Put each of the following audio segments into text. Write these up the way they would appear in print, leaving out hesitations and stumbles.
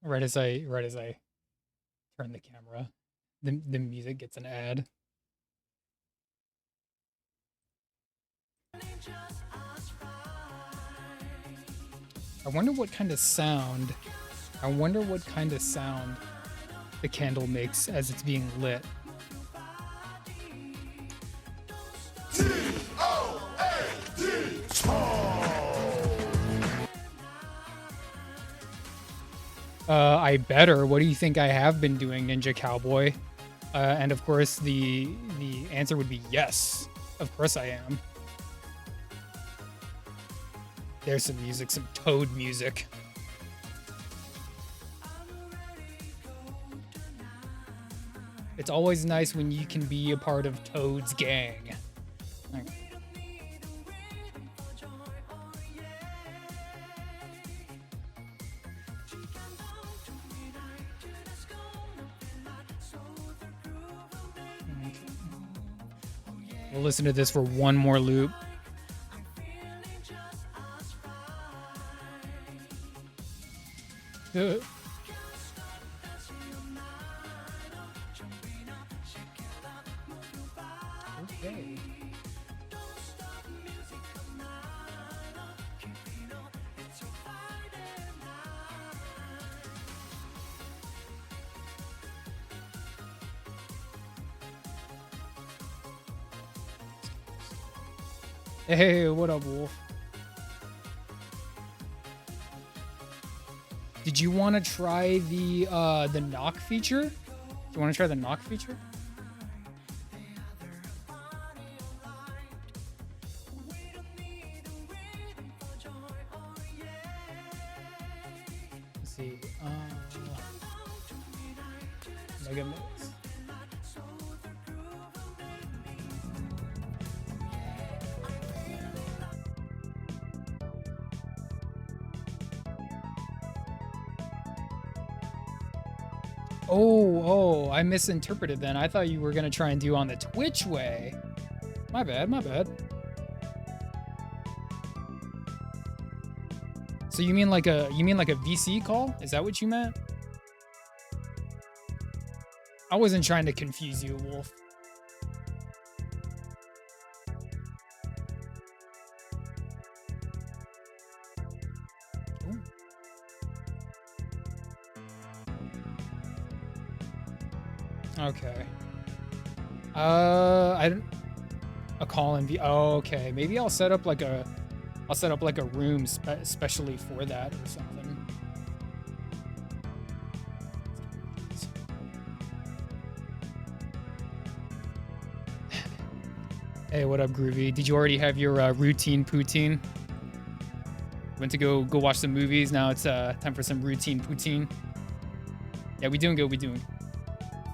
Right as I turn the camera, the music gets an ad. I wonder what kind of sound. I wonder what kind of sound the candle makes as it's being lit. I better. What do you think I have been doing, Ninja Cowboy? And of course, the answer would be yes. Of course I am. There's some music, some Toad music. It's always nice when you can be a part of Toad's gang. Like, we'll listen to this for one more loop. Okay. Hey, what up, Wolf? Did you want to try the knock feature? Do you want to try the knock feature? Let's see. Mega Mix. Oh, I misinterpreted then. I thought you were gonna try and do on the Twitch way. My bad, my bad. So you mean like a VC call? Is that what you meant? I wasn't trying to confuse you, Wolf. Ooh. Okay. I don't. A call in. Oh, okay. Maybe I'll set up like a room specially for that or something. Hey, what up, Groovy? Did you already have your routine poutine? Went to go watch some movies. Now it's time for some routine poutine. Yeah, we doing good. We doing.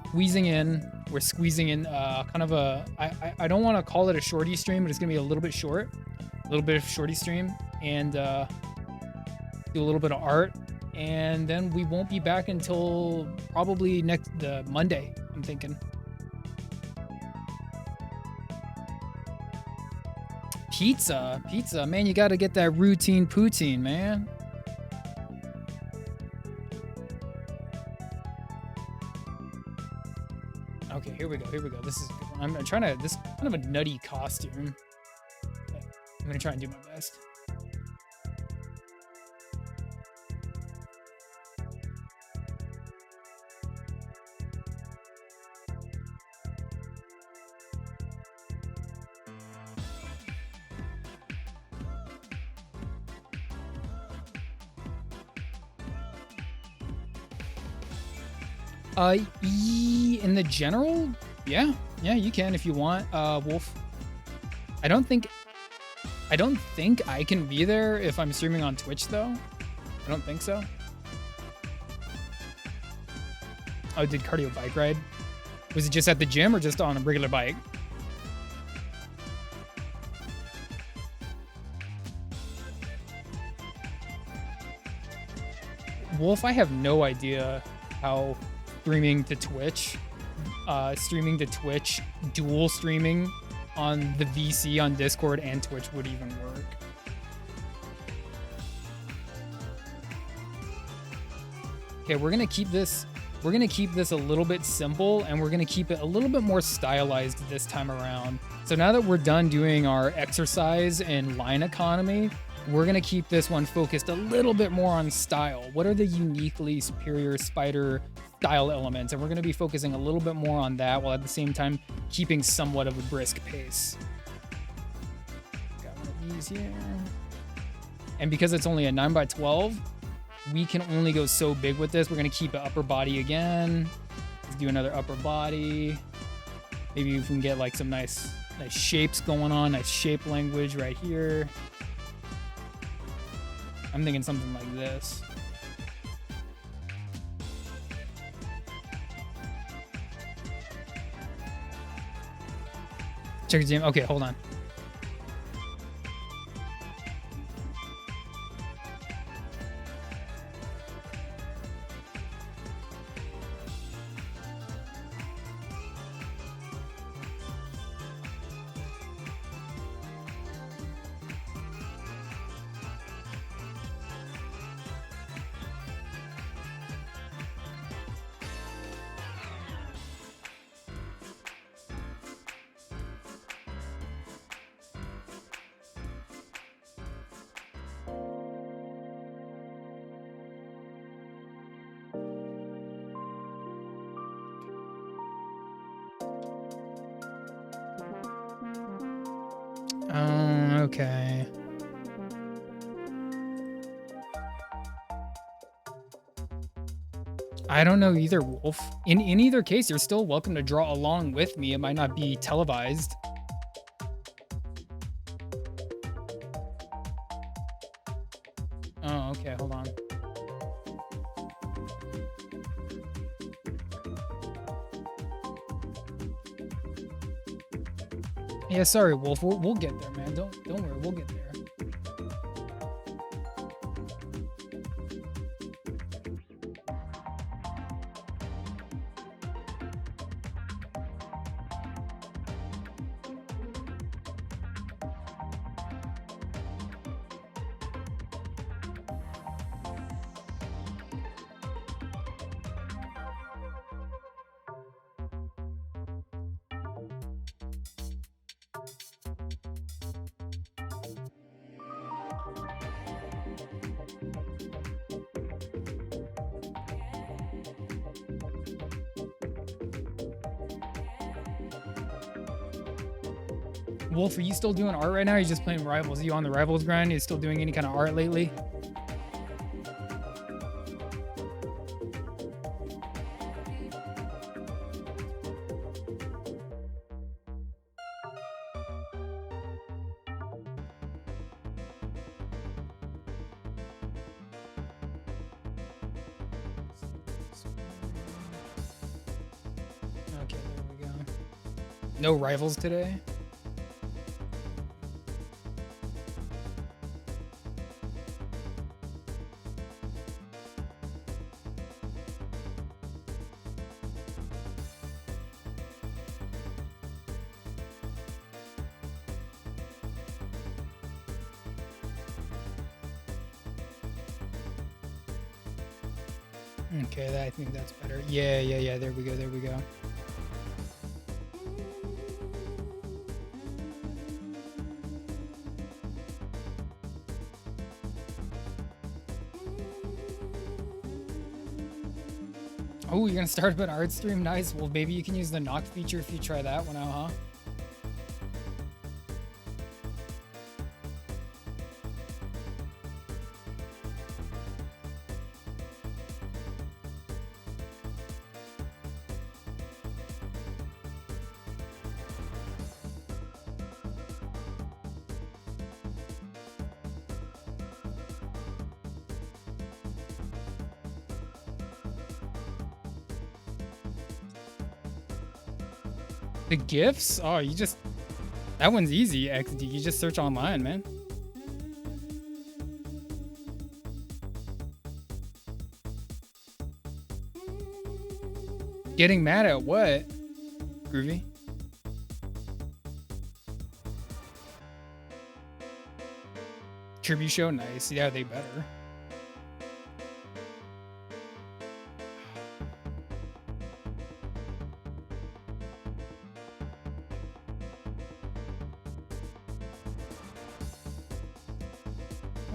Squeezing in. We're squeezing in kind of a. I don't want to call it a shorty stream, but it's gonna be a little bit short, a little bit of shorty stream, and do a little bit of art, and then we won't be back until probably the Monday. I'm thinking. Pizza, man, you got to get that routine poutine, man. Okay, here we go. This is a good one. I'm trying to. This is kind of a nutty costume. I'm gonna try and do my best. In the general, yeah, you can if you want, Wolf. I don't think I can be there if I'm streaming on Twitch though. I don't think so. Oh, did cardio bike ride? Was it just at the gym or just on a regular bike? Wolf, I have no idea how streaming to Twitch, dual streaming on the VC on Discord and Twitch would even work. Okay, we're gonna keep this a little bit simple, and we're gonna keep it a little bit more stylized this time around. So now that we're done doing our exercise and line economy, we're gonna keep this one focused a little bit more on style. What are the uniquely superior spider style elements? And we're gonna be focusing a little bit more on that while at the same time keeping somewhat of a brisk pace. Got one of these here. And because it's only a 9x12, we can only go so big with this. We're gonna keep it upper body again. Let's do another upper body. Maybe we can get like some nice shapes going on, nice shape language right here. I'm thinking something like this. Check your team. Okay, hold on. Okay. I don't know either, Wolf. In either case, you're still welcome to draw along with me. It might not be televised. Oh, okay, hold on. Yeah, sorry, Wolf. We'll get there, man. Don't worry. We'll get there. Wolf, are you still doing art right now? Or are you just playing Rivals? Are you on the Rivals grind? Are you still doing any kind of art lately? Okay, there we go. No Rivals today? Okay, I think that's better. Yeah. There we go. Oh, you're gonna start up an art stream? Nice. Well, maybe you can use the knock feature if you try that one out, huh? The GIFs? Oh, that one's easy, XD. You just search online, man. Getting mad at what? Groovy? Tribute show? Nice. Yeah, they better.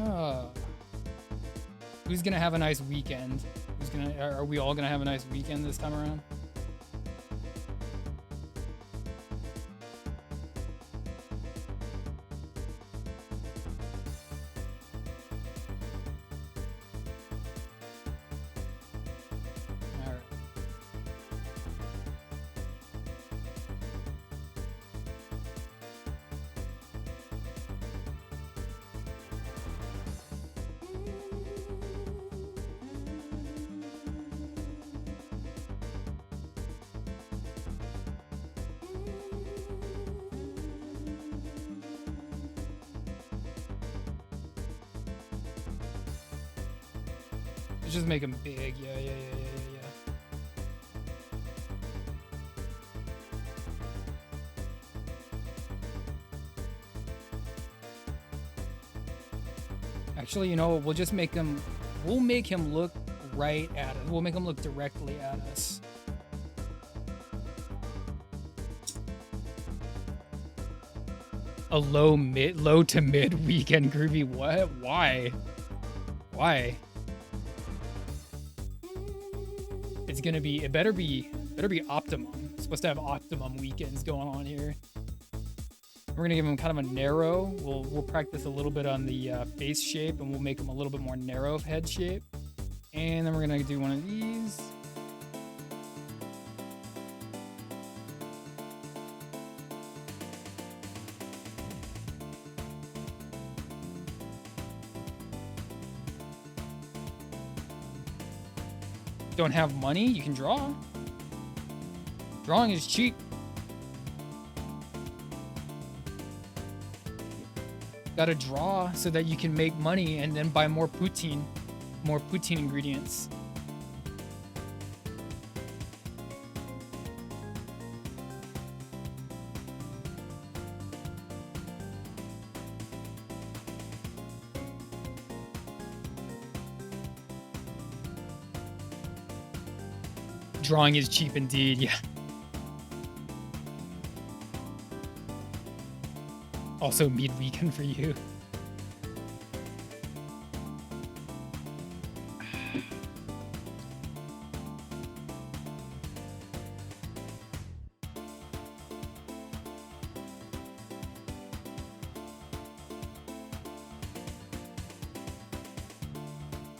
Uh, who's gonna have a nice weekend? Are we all gonna have a nice weekend this time around? Just make them big. Yeah. Actually, you know what? We'll just make him. We'll make him look right at us. We'll make him look directly at us. A low to mid weekend groovy. What? Why? It's gonna be. It better be optimum. It's supposed to have optimum weekends going on here. We're gonna give him kind of a narrow. We'll practice a little bit on the face shape, and we'll make him a little bit more narrow of head shape. And then we're gonna do one of these. Don't have money? You can draw. Drawing is cheap. Gotta draw so that you can make money and then buy more poutine ingredients. Drawing is cheap indeed, yeah. Also mid-weekend for you.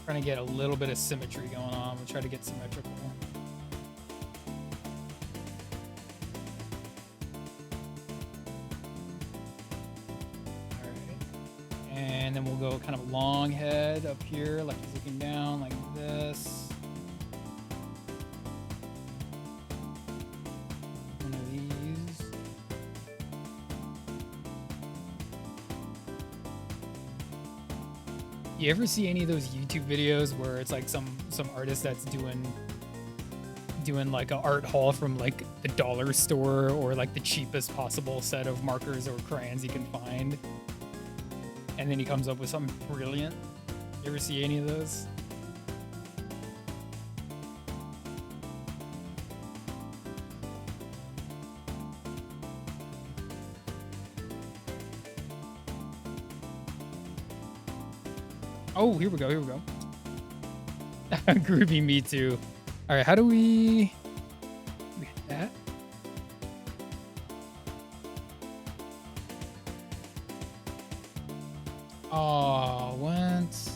Trying to get a little bit of symmetry going on. We'll try to get symmetrical. And then we'll go kind of long head up here, like he's looking down, like this. One of these. You ever see any of those YouTube videos where it's like some artist that's doing like an art haul from like the dollar store or like the cheapest possible set of markers or crayons you can find? And then he comes up with something brilliant. You ever see any of those? Oh, here we go. Groovy, me too. All right, how do we get that? Oh, what?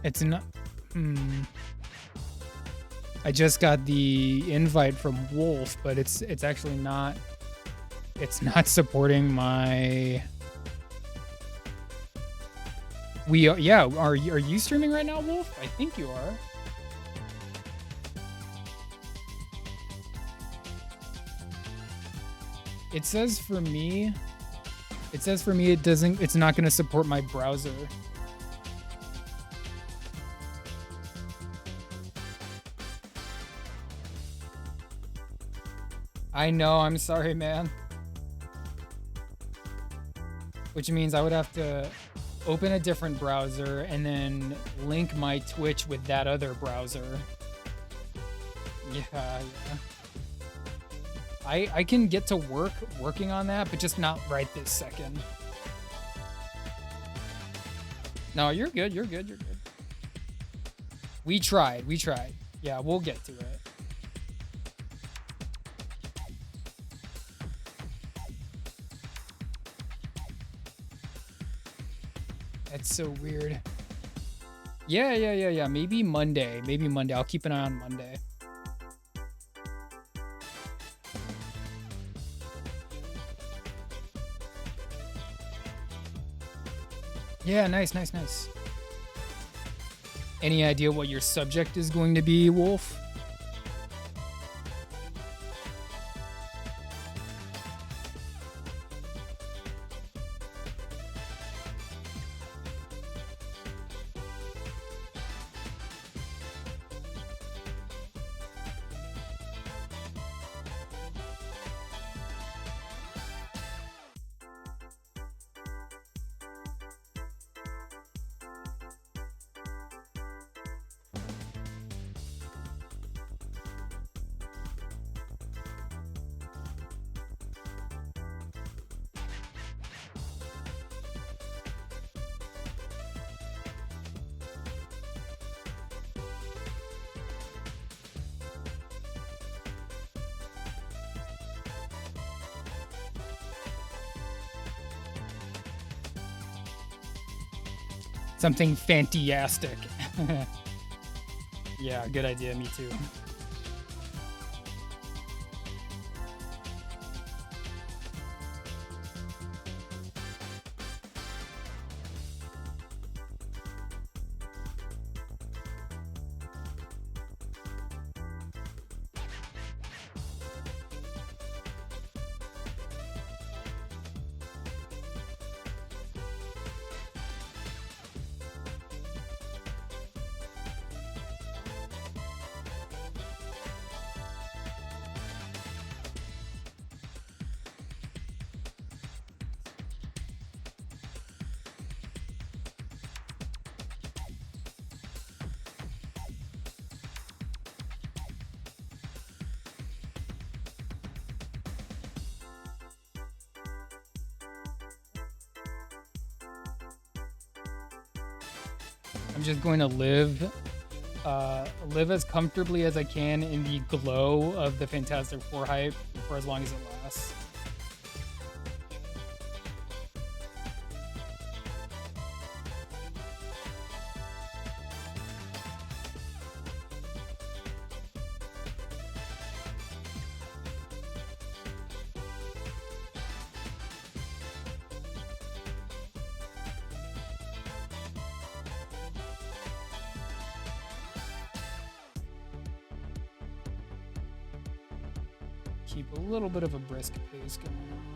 It's not. I just got the invite from Wolf, but it's actually not. It's not supporting my. Yeah. Are you streaming right now, Wolf? I think you are. It says for me it's not going to support my browser. I know, I'm sorry, man. Which means I would have to open a different browser and then link my Twitch with that other browser. Yeah, yeah. I can get to working on that, but just not right this second. No, you're good. You're good. You're good. We tried. We tried. Yeah, we'll get to it. That's so weird. Yeah, yeah, yeah, yeah. Maybe Monday. Maybe Monday. I'll keep an eye on Monday. Yeah, nice, nice, nice. Any idea what your subject is going to be, Wolf? Something fantastic. Yeah, good idea. Me too. I'm just going to live as comfortably as I can in the glow of the Fantastic Four hype for as long as it lasts. Keep a little bit of a brisk pace going on.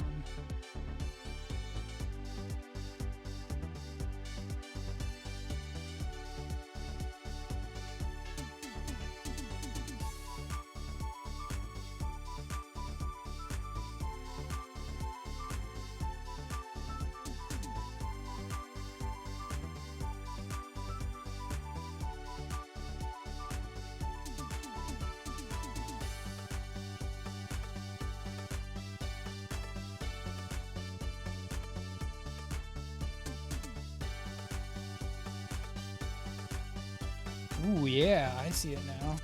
Ooh, yeah, I see it now.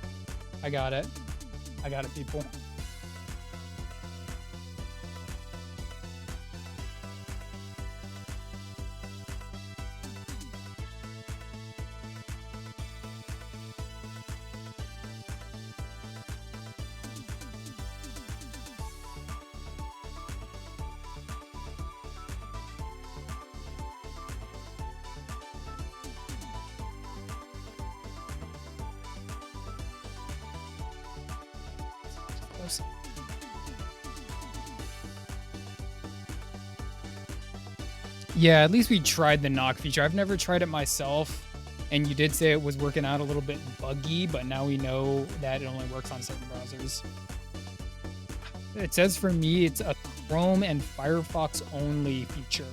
I got it. I got it, people. Yeah, at least we tried the knock feature. I've never tried it myself, and you did say it was working out a little bit buggy, but now we know that it only works on certain browsers. It says for me it's a Chrome and Firefox only feature.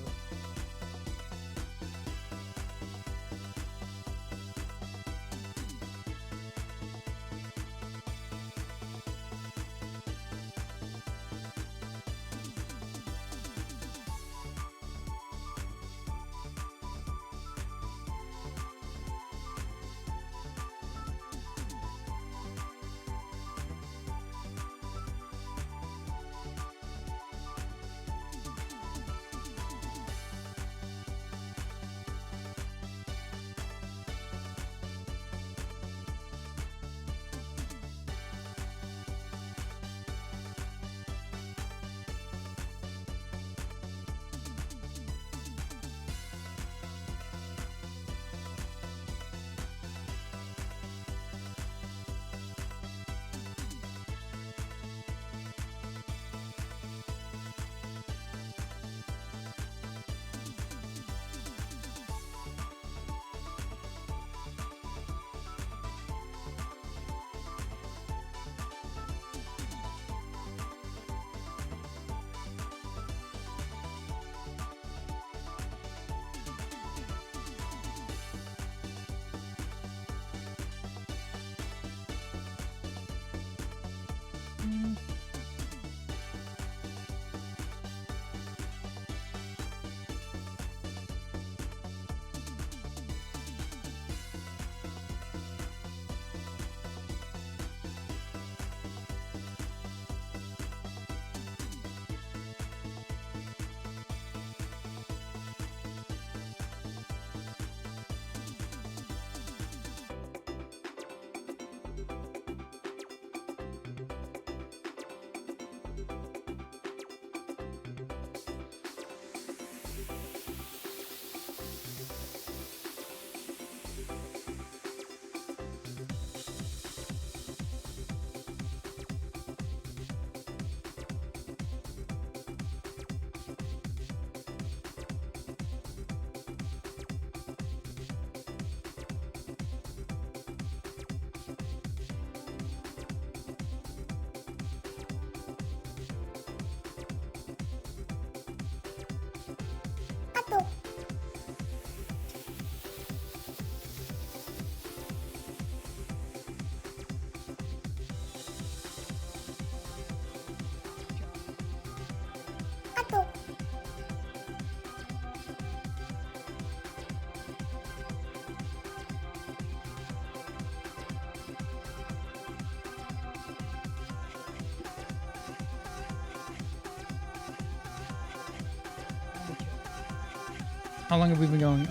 How long have we been going?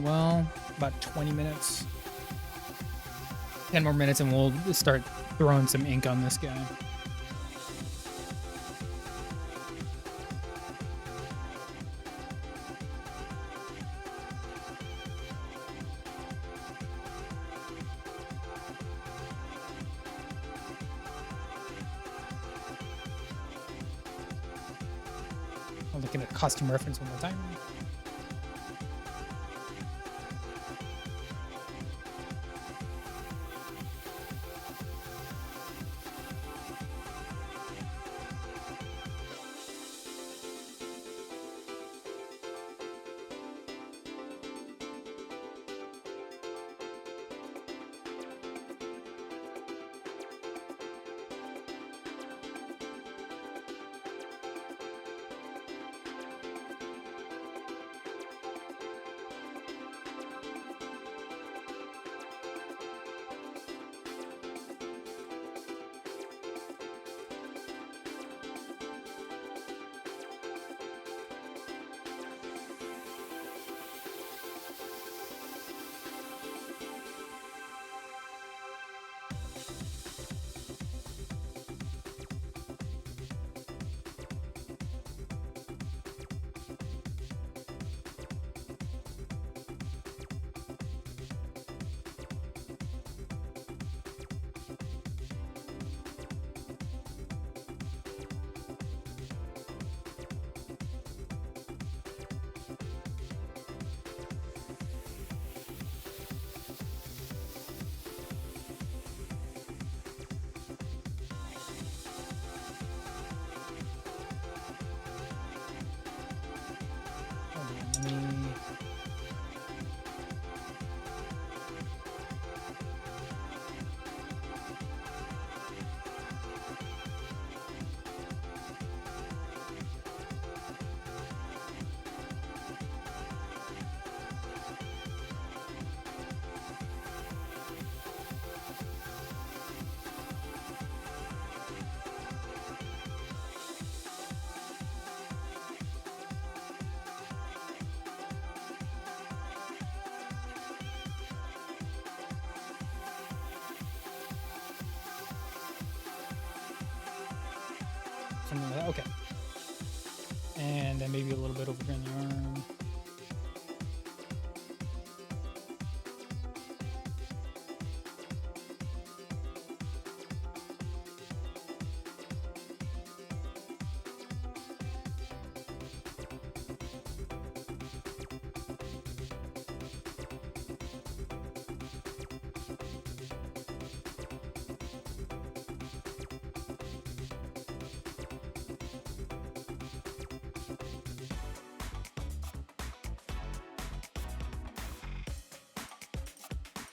Well, about 20 minutes. 10 more minutes and we'll start throwing some ink on this guy. I'm looking at custom reference one more time. Something like that. Okay. And then maybe a little bit over here on the arm.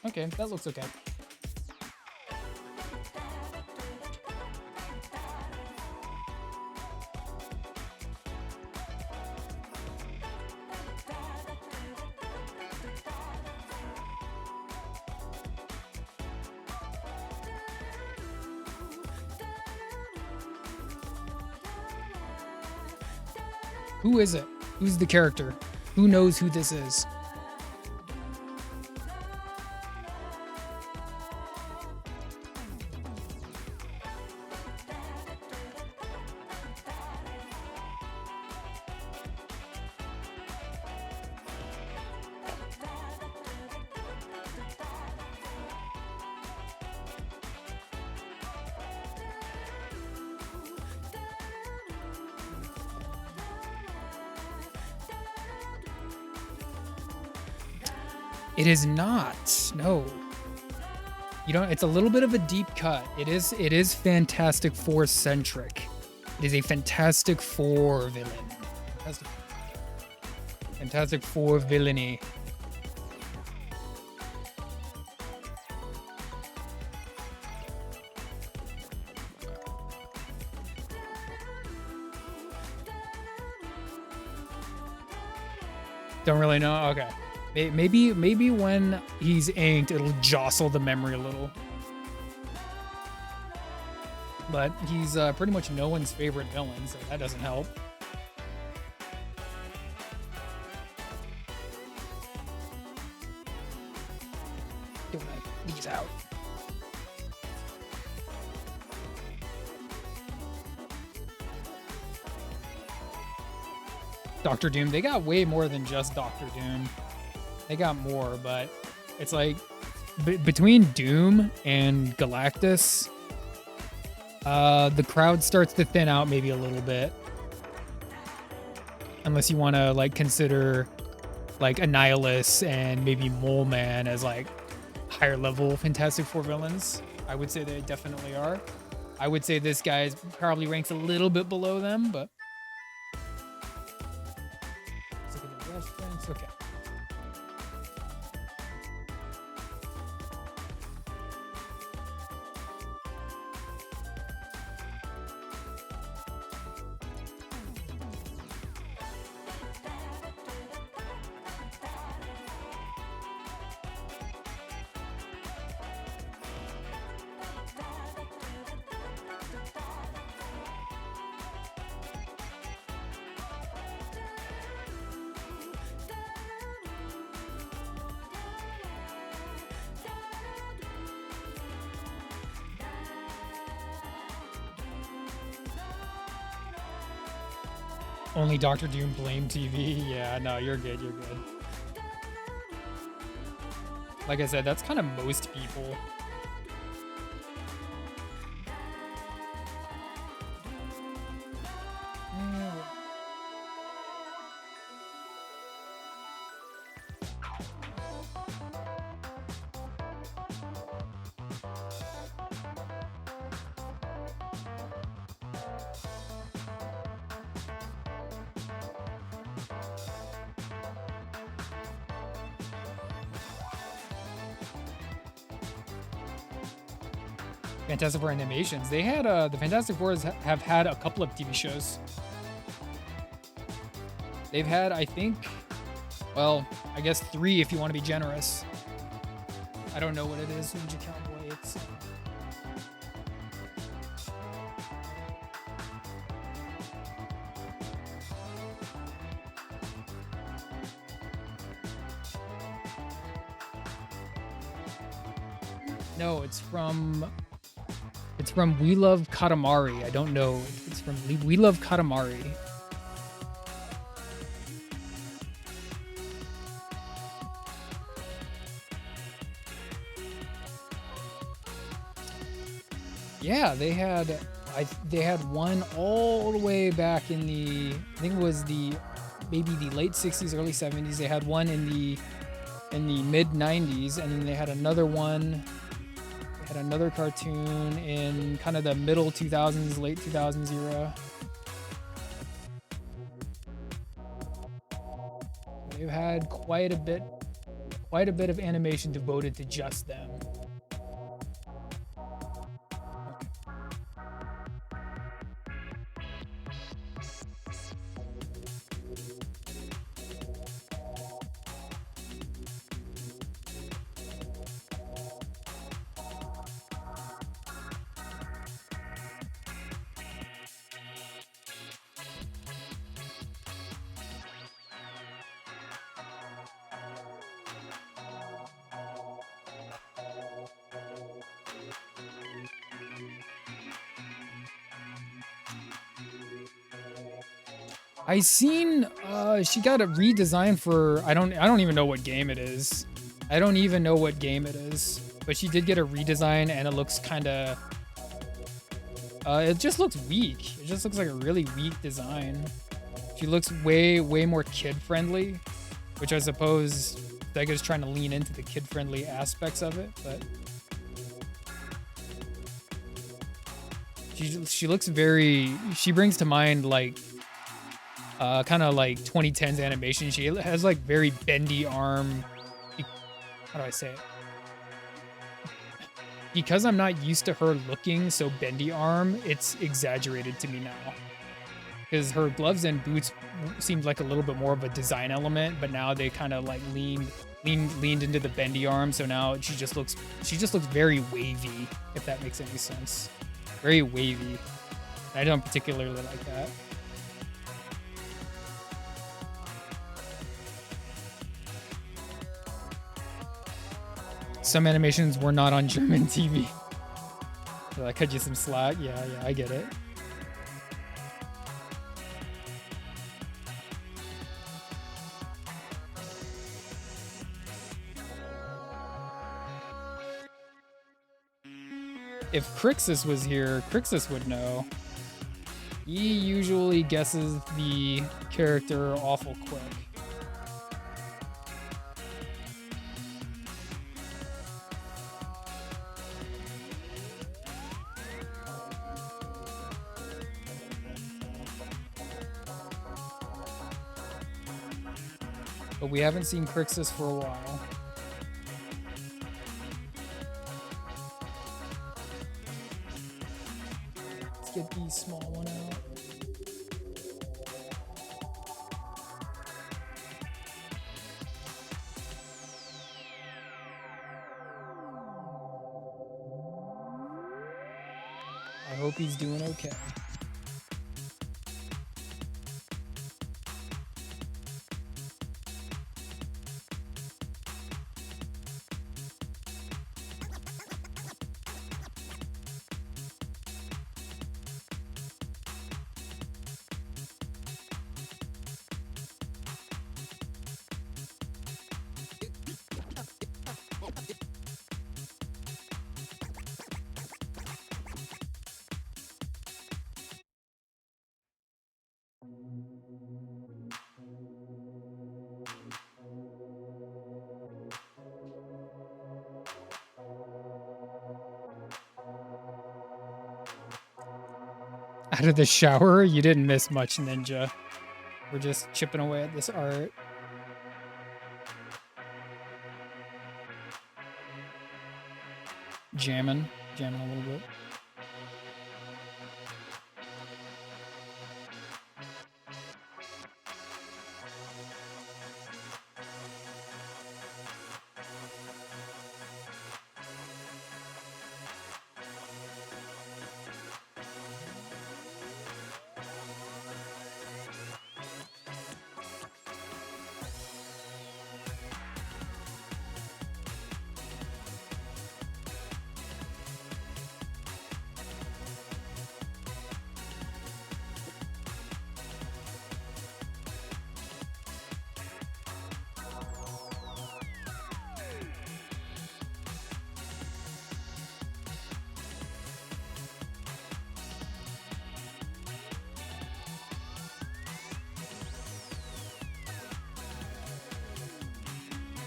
Okay, that looks okay. Who is it? Who's the character? Who knows who this is? It is not. No. You don't. It's a little bit of a deep cut. It is Fantastic Four centric. It is a Fantastic Four villain. Fantastic Four villainy. Don't really know. Okay. Maybe when he's inked, it'll jostle the memory a little. But he's pretty much no one's favorite villain, so that doesn't help. Don't want these out. Doctor Doom. They got way more than just Doctor Doom. They got more, but it's like between Doom and Galactus, the crowd starts to thin out maybe a little bit. Unless you want to like consider like Annihilus and maybe Mole Man as like higher level Fantastic Four villains. I would say they definitely are. I would say this guy probably ranks a little bit below them, but let's look at the reference. Okay. Only Doctor Doom blame TV. Yeah, no, you're good. You're good. Like I said, that's kind of most people. Fantastic Four animations. They had the Fantastic Fours have had a couple of TV shows. They've had, I think, well, I guess 3 if you want to be generous. I don't know what it is, Ninja Cowboy. It's no, it's from We Love Katamari. I don't know. It's from We Love Katamari. Yeah, they had one all the way back in the, I think it was maybe the late 60s, early 70s. They had one in the mid 90s, and then they had another one. They had another cartoon in kind of the middle 2000s, late 2000s era. They've had quite a bit of animation devoted to just them. I seen she got a redesign for I don't even know what game it is. I don't even know what game it is. But she did get a redesign, and it looks kinda it just looks weak. It just looks like a really weak design. She looks way more kid friendly, which I suppose Sega's trying to lean into the kid friendly aspects of it, but she looks she brings to mind like kind of like 2010s animation. She has like very bendy arm. How do I say it? Because I'm not used to her looking so bendy arm, it's exaggerated to me now. Because her gloves and boots seemed like a little bit more of a design element, but now they kind of like leaned into the bendy arm. So now she just looks very wavy, if that makes any sense. Very wavy. I don't particularly like that. Some animations were not on German TV. So I cut you some slack. Yeah, I get it. If Crixus was here, Crixus would know. He usually guesses the character awful quick. But we haven't seen Crixus for a while. Let's get the small one out. I hope he's doing okay. Out of the shower, you didn't miss much, Ninja. We're just chipping away at this art. Jamming a little bit.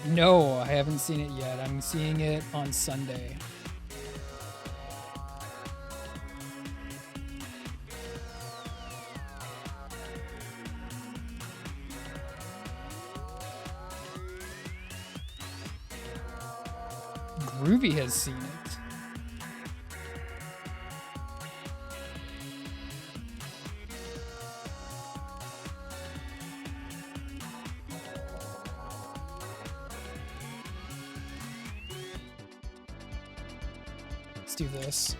No, I haven't seen it yet. I'm seeing it on Sunday. Groovy has seen it. Let's do this.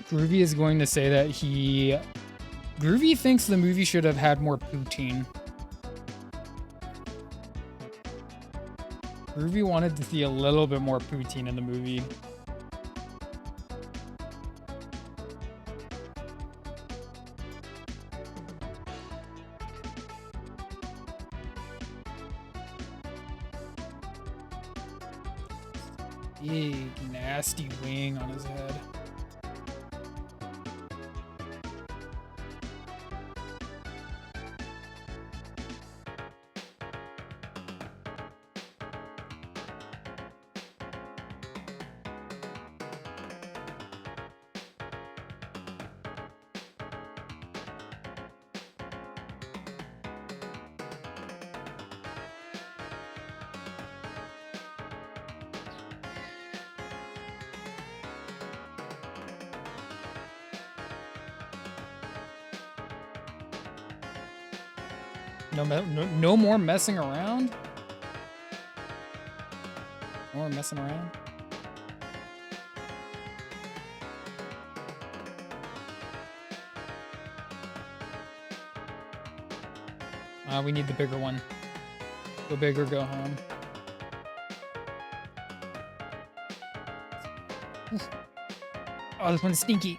Groovy is going to say that Groovy thinks the movie should have had more poutine. Groovy wanted to see a little bit more poutine in the movie. Big, nasty wing on his head. No more messing around. No more messing around. We need the bigger one. Go big or go home. Oh, this one's sneaky.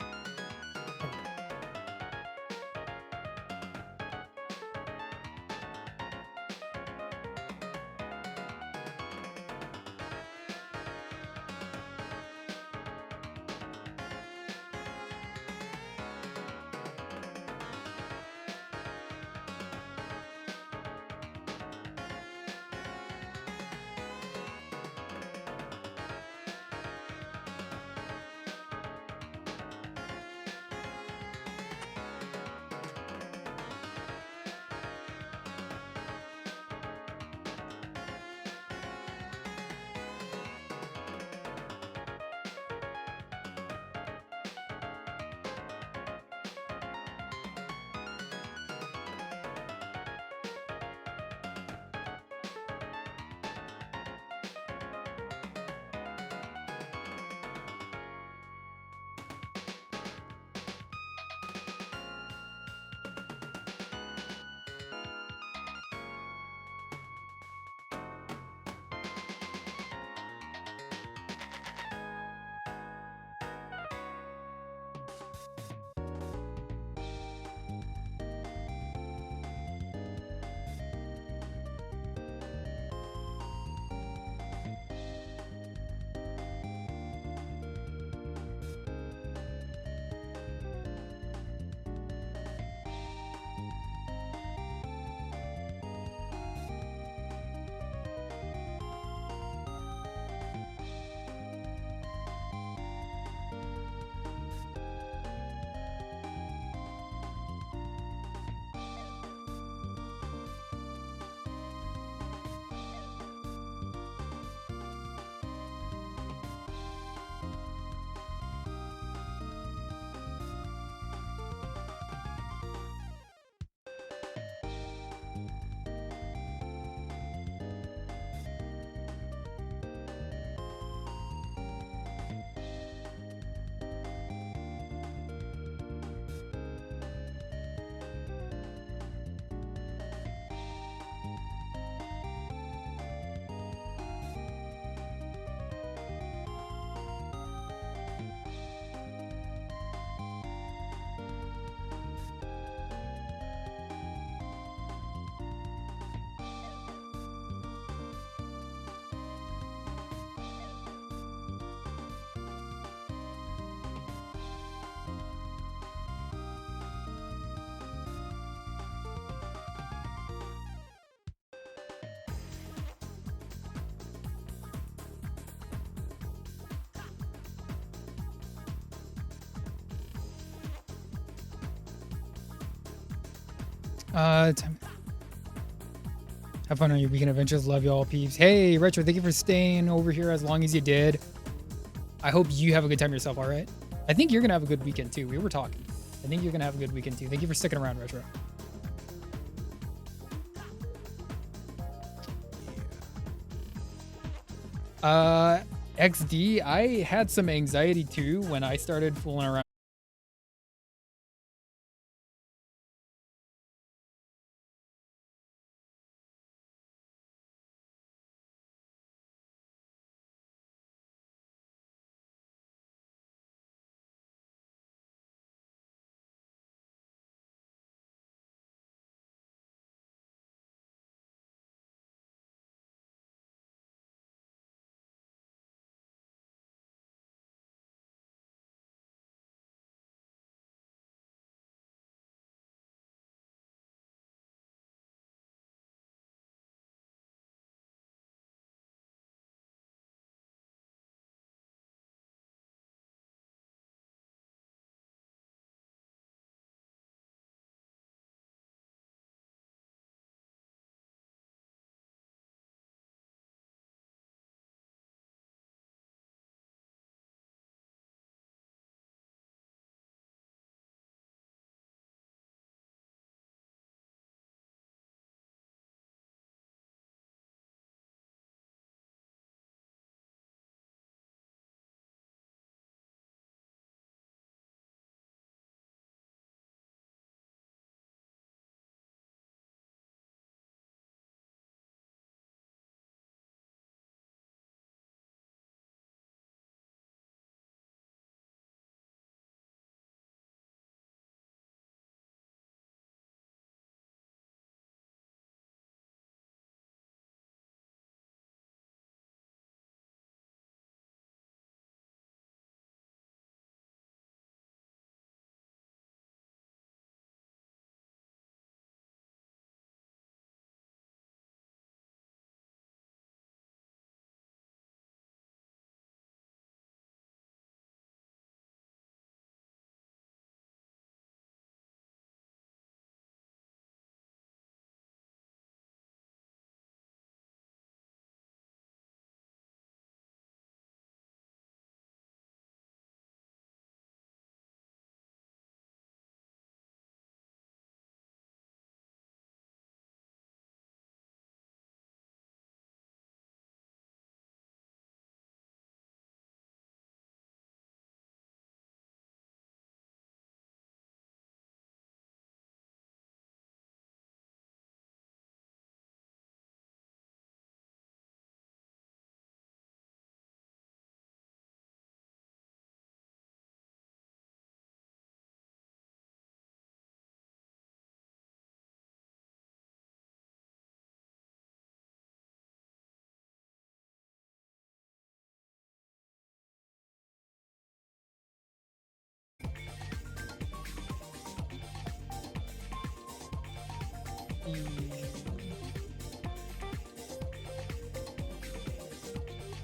Time. Have fun on your weekend adventures. Love y'all, peeps. Hey, Retro, thank you for staying over here as long as you did. I hope you have a good time yourself, all right? I think you're going to have a good weekend, too. We were talking. I think you're going to have a good weekend, too. Thank you for sticking around, Retro. XD, I had some anxiety, too, when I started fooling around.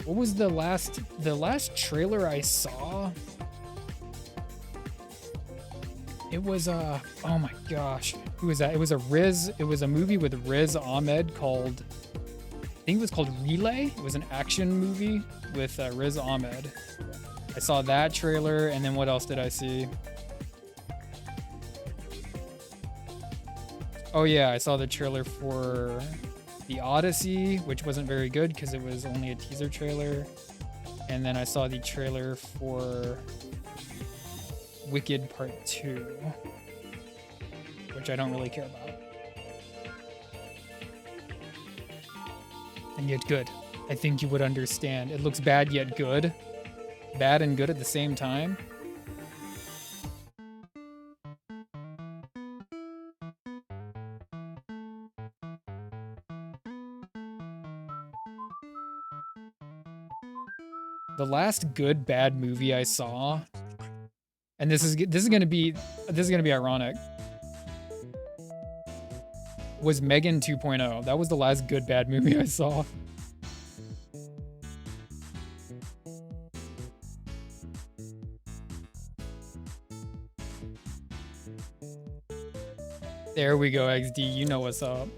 What was the last trailer I saw? It was oh my gosh. Who was that? It was a movie with Riz Ahmed called, I think it was called Relay. It was an action movie with Riz Ahmed. I saw that trailer, and then what else did I see? Oh yeah, I saw the trailer for The Odyssey, which wasn't very good because it was only a teaser trailer. And then I saw the trailer for Wicked Part 2, which I don't really care about. And yet good. I think you would understand. It looks bad yet good. Bad and good at the same time. The last good bad movie I saw, and this is gonna be ironic, was Megan 2.0. That was the last good bad movie I saw. There we go, XD. You know what's up.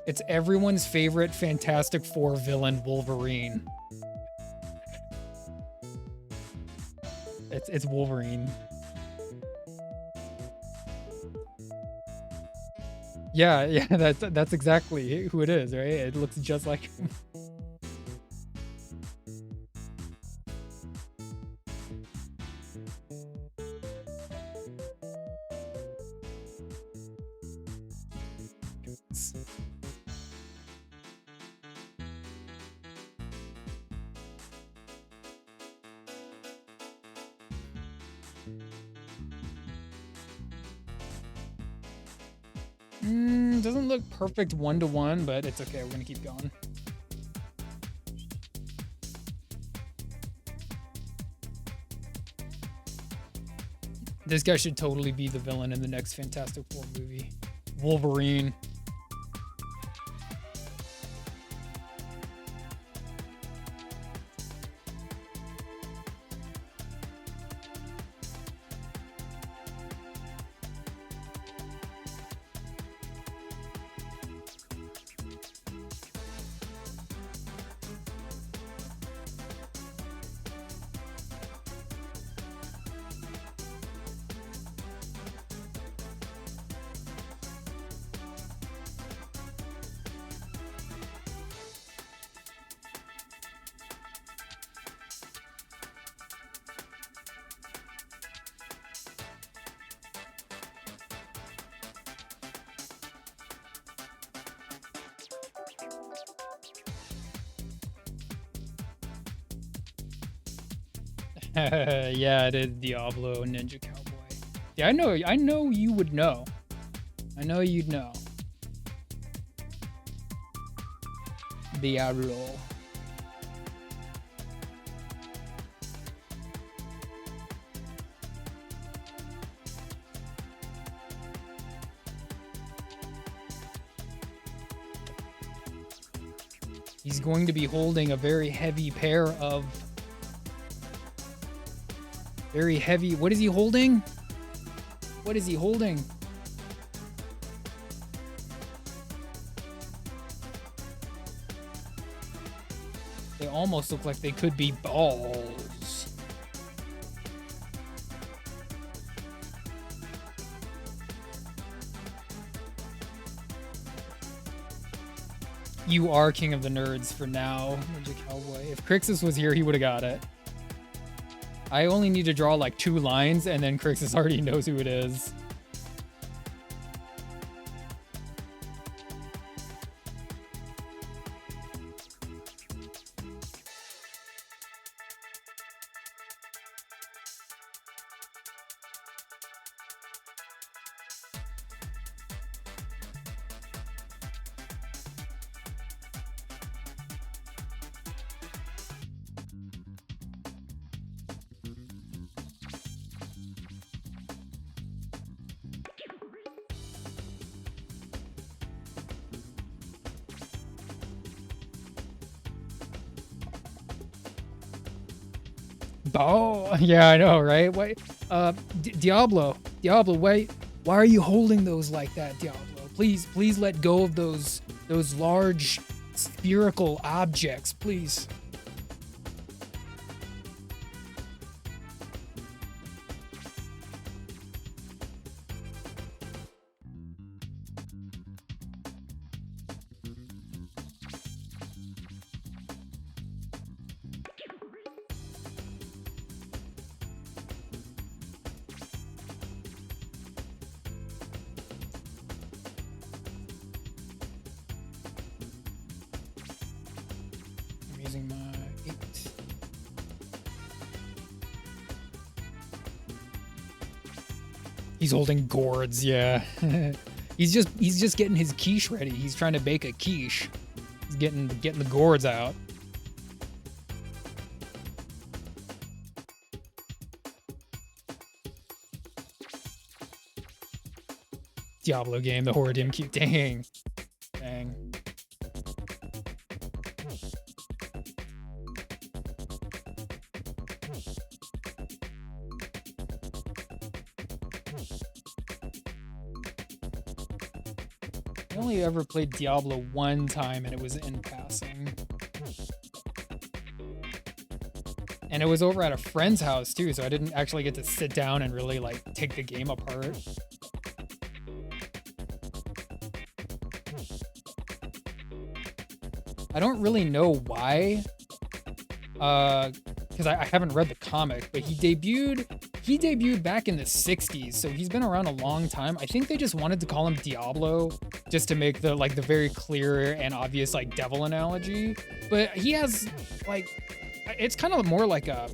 It's everyone's favorite Fantastic Four villain, Wolverine. It's Wolverine. Yeah, that's exactly who it is, right? It looks just like him. Doesn't look perfect 1-to-1, but it's okay. We're gonna keep going. This guy should totally be the villain in the next Fantastic Four movie. Wolverine. Yeah, it is Diablo Ninja Cowboy. Yeah, I know you would know. I know you'd know. Diablo. He's going to be holding a very heavy pair of very heavy. What is he holding? What is he holding? They almost look like they could be balls. You are king of the nerds for now, Ninja Cowboy. If Crixus was here, he would have got it. I only need to draw like 2 lines, and then Crixus already knows who it is. Oh, yeah, I know, right? Wait, Diablo, wait, why are you holding those like that, Diablo? Please let go of those large spherical objects, please. I'm using my 8. He's holding gourds, yeah. he's just getting his quiche ready. He's trying to bake a quiche. He's getting the gourds out. Diablo game, the horror dim cute. Dang. Dang. I only ever played Diablo one time, and it was in passing. And it was over at a friend's house too, so I didn't actually get to sit down and really like take the game apart. I don't really know why, because I haven't read the comic, but he debuted back in the 60s, so he's been around a long time. I think they just wanted to call him Diablo just to make the very clear and obvious like devil analogy. But he has like, it's kind of more like a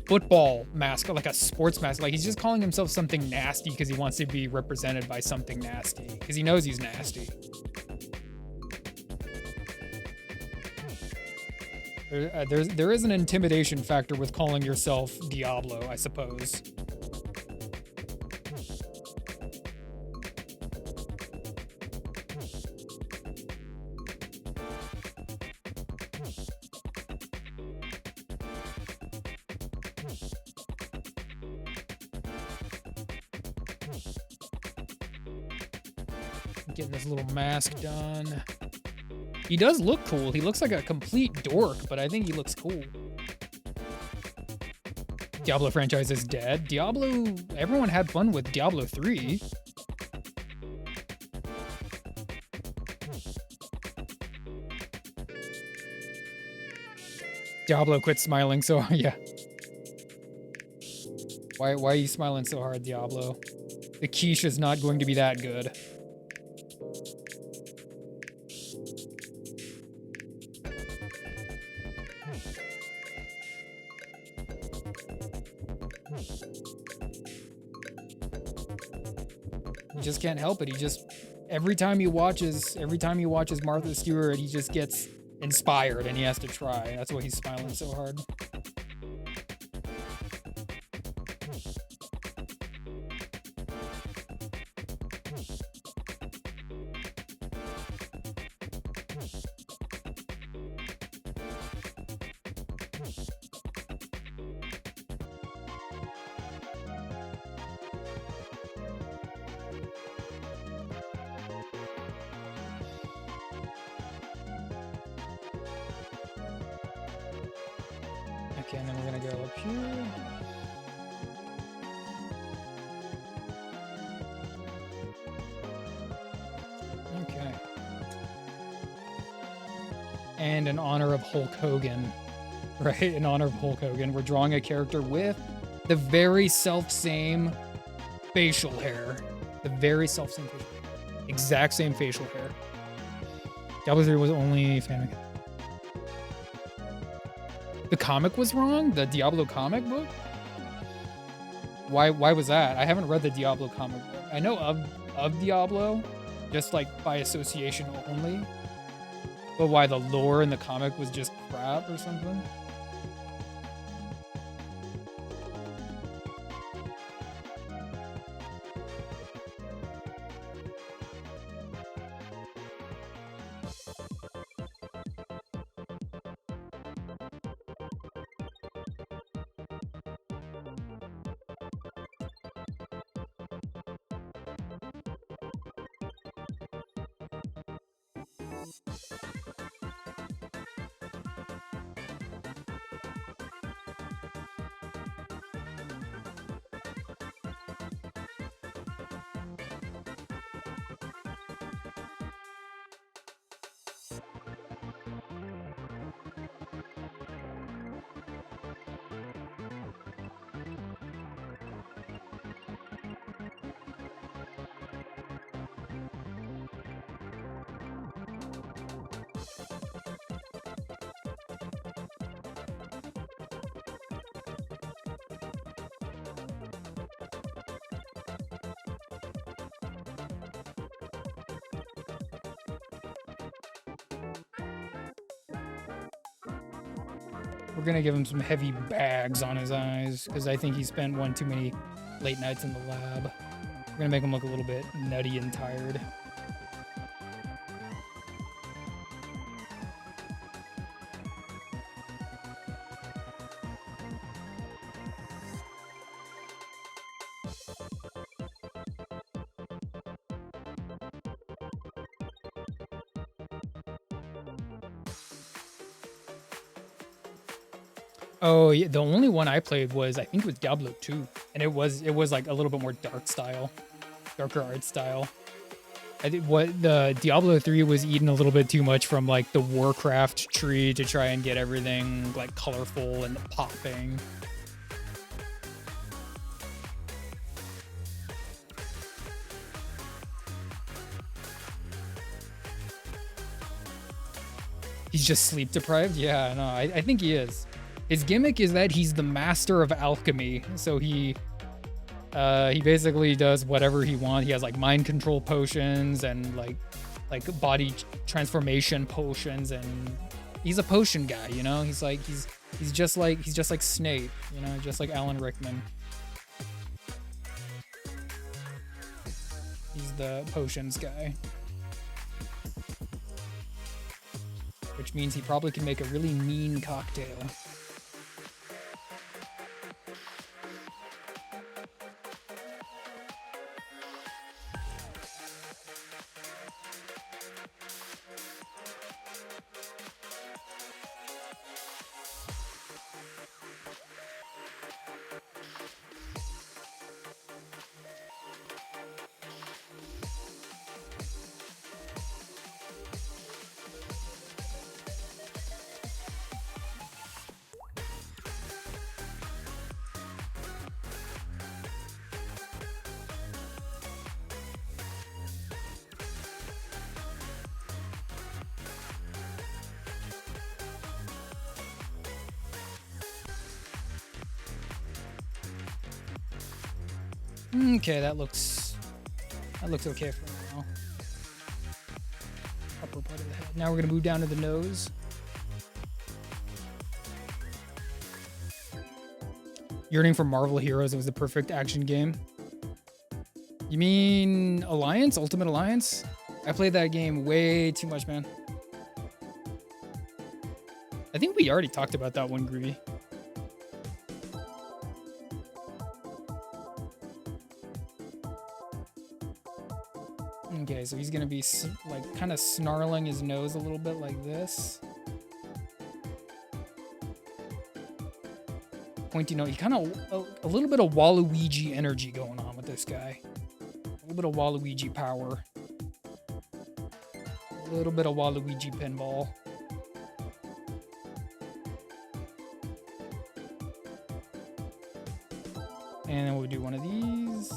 football mascot, like a sports mascot. Like he's just calling himself something nasty because he wants to be represented by something nasty because he knows he's nasty. There is an intimidation factor with calling yourself Diablo, I suppose. Getting this little mask done. He does look cool. He looks like a complete dork, but I think he looks cool. Diablo franchise is dead. Diablo, everyone had fun with Diablo 3. Diablo quit smiling so yeah. Why are you smiling so hard, Diablo? The quiche is not going to be that good. He just can't help it. He just every time he watches Martha Stewart, he just gets inspired and he has to try. That's why he's smiling so hard. Okay, and then we're gonna go up here. Okay. And in honor of Hulk Hogan, right? In honor of Hulk Hogan, we're drawing a character with the very self-same facial hair. The very self-same facial hair. Exact same facial hair. Diablo 3 was only fan. The comic was wrong? The Diablo comic book? Why was that? I haven't read the Diablo comic book. I know of Diablo, just like by association only. But why the lore in the comic was just crap or something? We're gonna give him some heavy bags on his eyes because I think he spent one too many late nights in the lab. We're gonna make him look a little bit nutty and tired. Oh, yeah, the only one I played was, I think it was Diablo 2, and it was like a little bit more darker art style. I think what the Diablo 3 was eating a little bit too much from like the Warcraft tree to try and get everything like colorful and popping. He's just sleep deprived? Yeah, no, I think he is. His gimmick is that he's the master of alchemy, so he basically does whatever he wants. He has like mind control potions and like body transformation potions, and he's a potion guy, you know? He's just like Snape, you know, just like Alan Rickman. He's the potions guy. Which means he probably can make a really mean cocktail. Okay, that looks okay for now. Upper part of the head. Now we're gonna move down to the nose. Yearning for Marvel Heroes. It was the perfect action game. You mean Alliance? Ultimate Alliance? I played that game way too much, man. I think we already talked about that one, Groovy. Okay, so he's gonna be like kind of snarling his nose a little bit like this. Pointy nose. He kind of a little bit of Waluigi energy going on with this guy. A little bit of Waluigi power. A little bit of Waluigi pinball. And then we'll do one of these.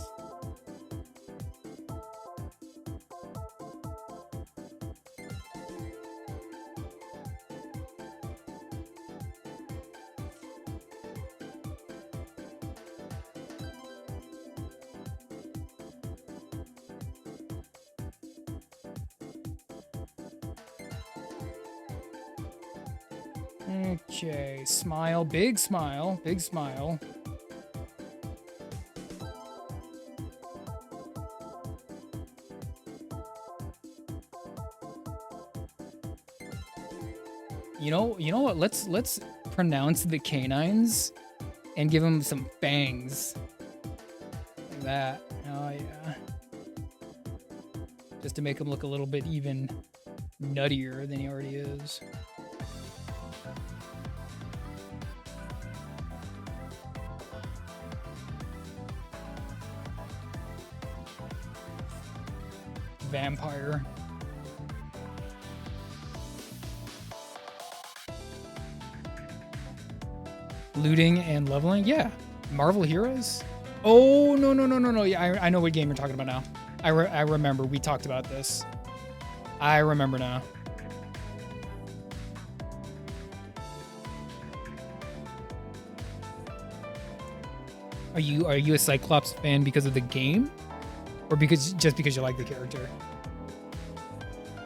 Okay, smile, big smile, big smile. You know what? Let's pronounce the canines and give them some fangs. Like that. Oh yeah. Just to make them look a little bit even nuttier than he already is. Vampire. Looting and leveling? Yeah. Marvel Heroes? Oh, no. Yeah, I know what game you're talking about now. I remember. We talked about this. I remember now. Are you a Cyclops fan because of the game? Or just because you like the character?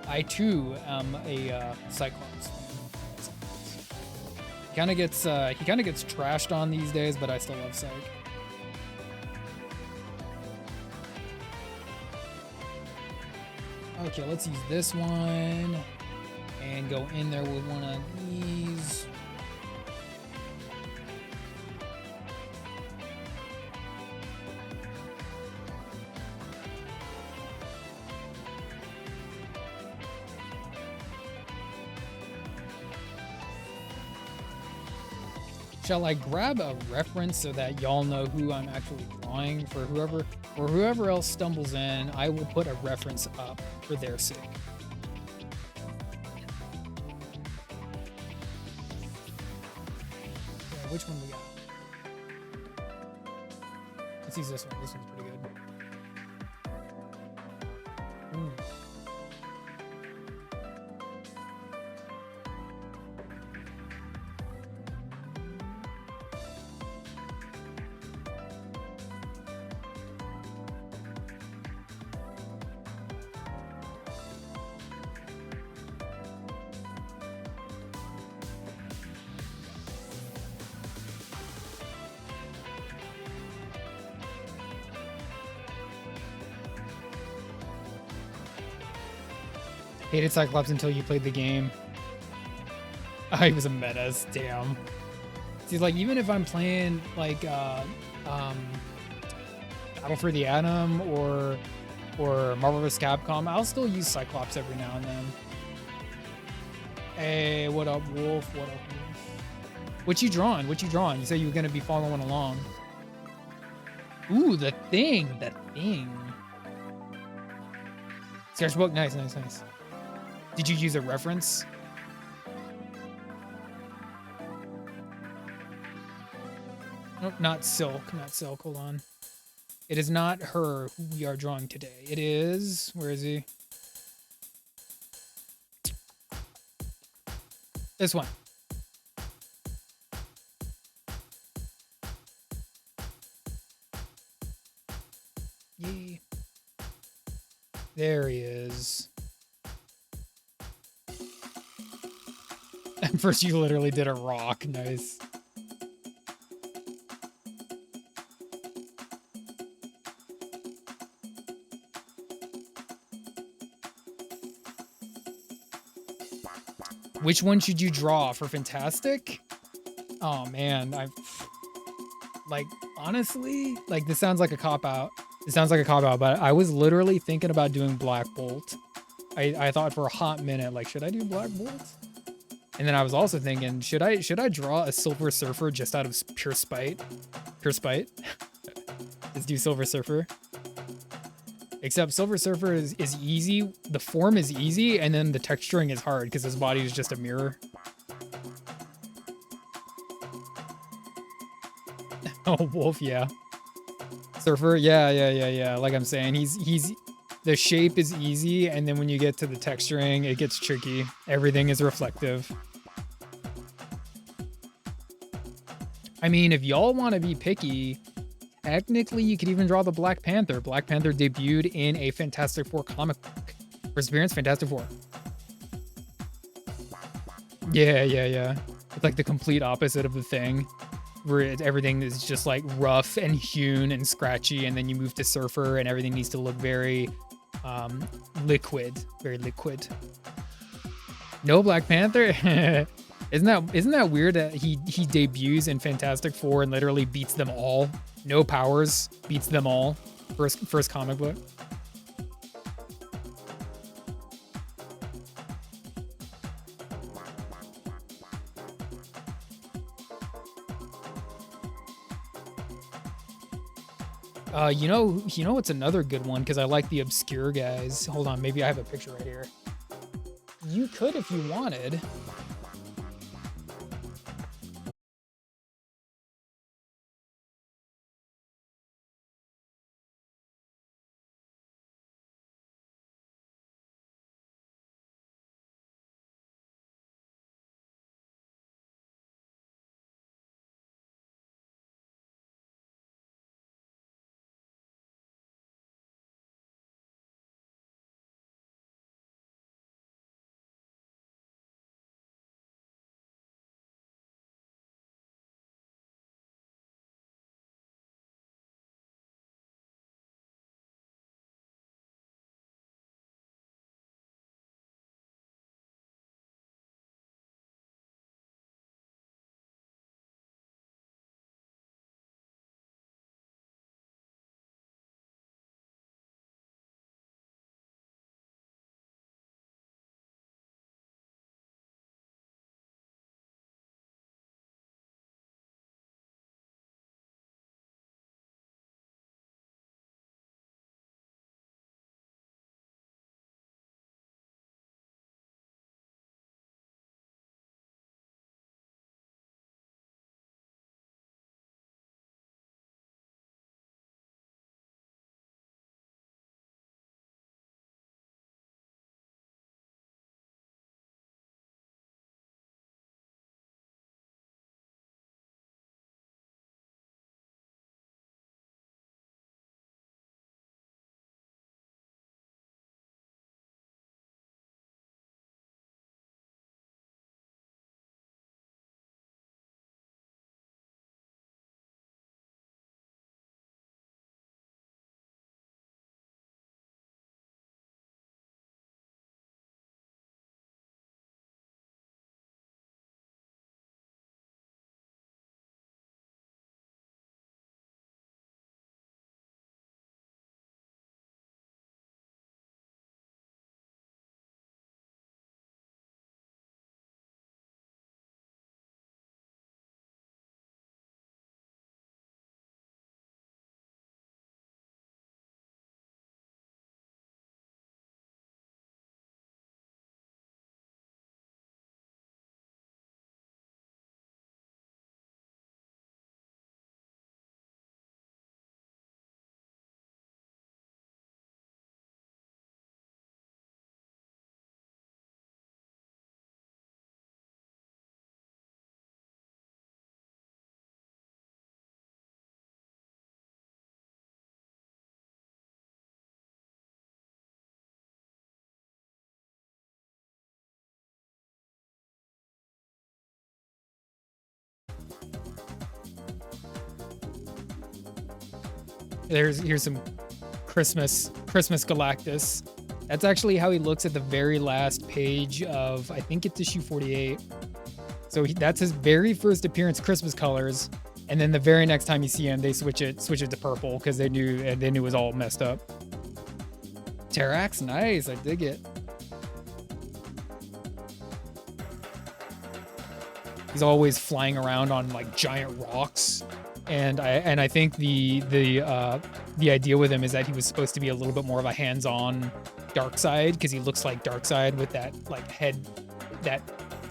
I too am a Cyclops fan. He kind of gets trashed on these days, but I still love Cyc. Okay, let's use this one and go in there with one of these. Shall I grab a reference so that y'all know who I'm actually drawing? For whoever else stumbles in, I will put a reference up for their sake. Yeah, which one we got? Let's use this one. This one's pretty good. Hated Cyclops until you played the game. Oh, he was a menace. Damn. See, like, even if I'm playing, like, Battle for the Atom or Marvel vs. Capcom, I'll still use Cyclops every now and then. Hey, what up, Wolf? What up, Wolf? What you drawing? What you drawing? You said you were going to be following along. Ooh, the thing. The thing. Sketchbook? Nice, nice, nice. Did you use a reference? Nope, not Silk. Not Silk. Hold on. It is not her who we are drawing today. It is... Where is he? This one. Yay. There he is. At first you literally did a rock. Nice. Which one should you draw for Fantastic? Oh man, honestly, this sounds like a cop-out. It sounds like a cop-out, but I was literally thinking about doing Black Bolt. I thought for a hot minute, should I do Black Bolt? And then I was also thinking, should I draw a Silver Surfer just out of pure spite? Pure spite? Just do Silver Surfer. Except Silver Surfer is easy. The form is easy, and then the texturing is hard because his body is just a mirror. Oh, Wolf, yeah. Surfer, yeah. Like I'm saying, he's the shape is easy, and then when you get to the texturing, it gets tricky. Everything is reflective. I mean, if y'all want to be picky, technically you could even draw the Black Panther. Black Panther debuted in a Fantastic Four comic book. First appearance, Fantastic Four. Yeah. It's like the complete opposite of the Thing, where everything is just rough and hewn and scratchy, and then you move to Surfer and everything needs to look very liquid. Very liquid. No Black Panther? Isn't that weird that he debuts in Fantastic Four and literally beats them all? No powers, beats them all. First comic book. You know what's another good one because I like the obscure guys. Hold on, maybe I have a picture right here. You could if you wanted. Here's some Christmas Galactus. That's actually how he looks at the very last page of, I think it's issue 48. So that's his very first appearance, Christmas colors, and then the very next time you see him, they switch it to purple because they knew it was all messed up. Terrax, nice, I dig it. He's always flying around on like giant rocks, and I think the idea with him is that he was supposed to be a little bit more of a hands-on Darkseid because he looks like Darkseid with that like head, that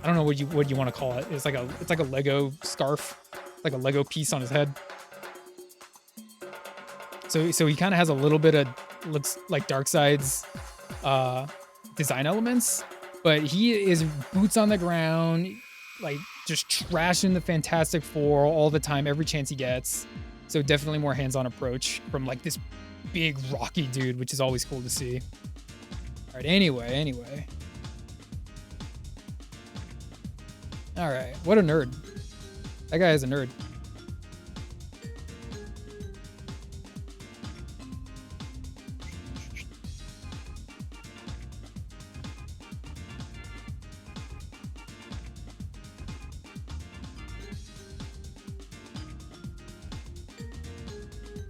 I don't know what you want to call it. It's like a Lego scarf, like a Lego piece on his head. So he kind of has a little bit of looks like Darkseid's design elements, but he is boots on the ground, like just trashing the Fantastic Four all the time, every chance he gets. So definitely more hands-on approach from like this big rocky dude, which is always cool to see. All right, anyway. All right, what a nerd. That guy is a nerd.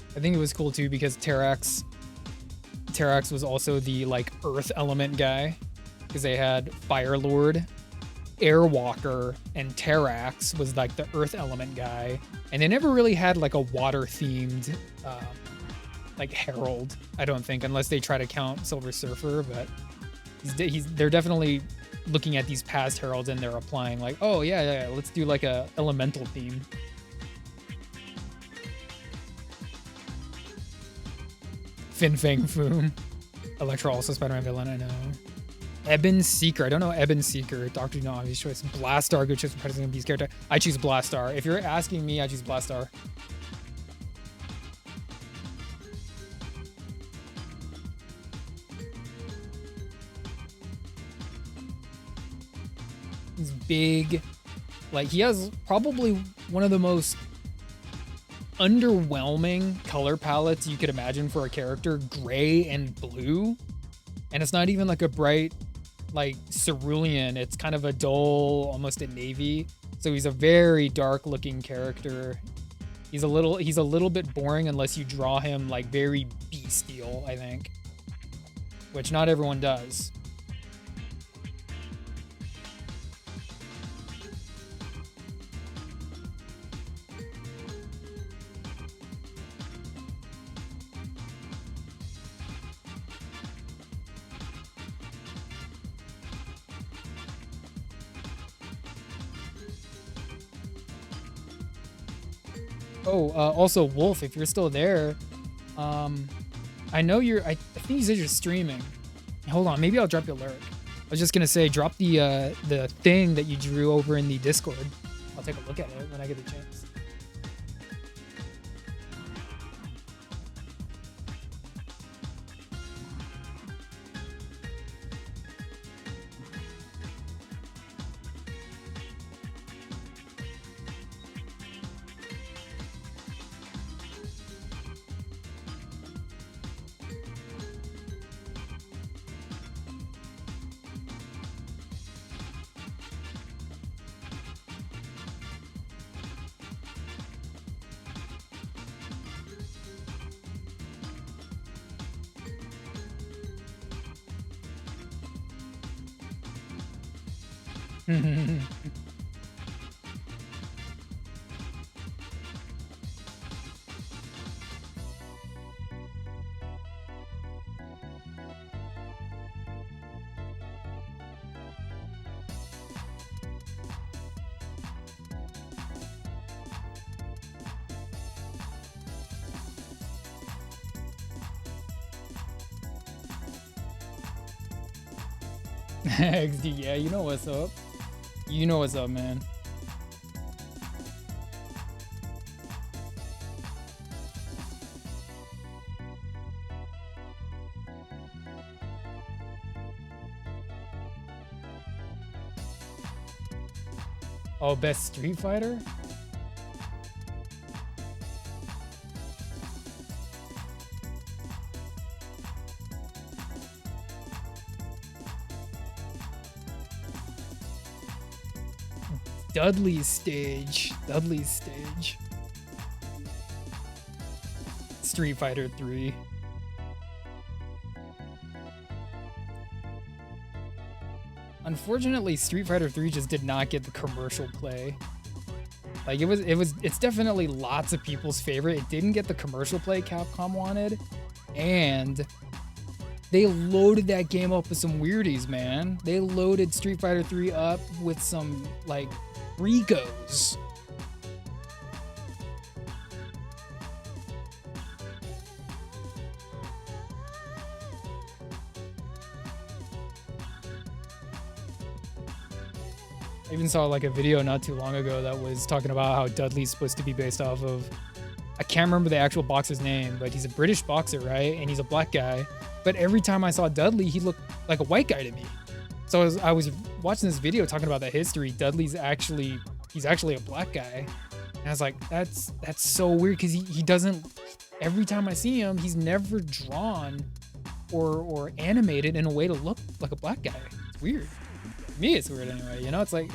I think it was cool too because Terrax was also the like earth element guy because they had Fire Lord, Airwalker, and Terrax was like the earth element guy, and they never really had like a water themed like Herald, I don't think, unless they try to count Silver Surfer, but they're definitely looking at these past heralds and they're applying like, oh yeah, let's do like a elemental theme. Fin Fang Foom. Electro also Spider-Man villain, I know. Eben Seeker. I don't know Eben Seeker. Doctor No obvious choice. Blastar, good choice for President Beast character. I choose Blastar. If you're asking me, I choose Blastar. He's big. Like, he has probably one of the most underwhelming color palettes you could imagine for a character. Gray and blue. And it's not even like a bright, like, cerulean. It's kind of a dull, almost a navy. So he's a very dark looking character. He's a little bit boring unless you draw him like very bestial, I think. Which not everyone does. Oh, also Wolf, if you're still there, I know I think you said you're streaming. Hold on, maybe I'll drop you a lyric. I was just gonna say, drop the thing that you drew over in the Discord. I'll take a look at it when I get the chance. XD, yeah, you know what's up. You know what's up, man. Oh, best Street Fighter? Dudley's stage. Street Fighter 3. Unfortunately, Street Fighter 3 just did not get the commercial play. Like it's definitely lots of people's favorite. It didn't get the commercial play Capcom wanted, and they loaded that game up with some weirdies, man. They loaded Street Fighter 3 up with some like Rigos. I even saw like a video not too long ago that was talking about how Dudley's supposed to be based off of, I can't remember the actual boxer's name, but he's a British boxer, right? And he's a black guy. But every time I saw Dudley, he looked like a white guy to me. So I was watching this video talking about the history. He's actually a black guy. And I was like, that's so weird, because he doesn't, every time I see him, he's never drawn or animated in a way to look like a black guy. It's weird. To me, it's weird anyway. You know, it's like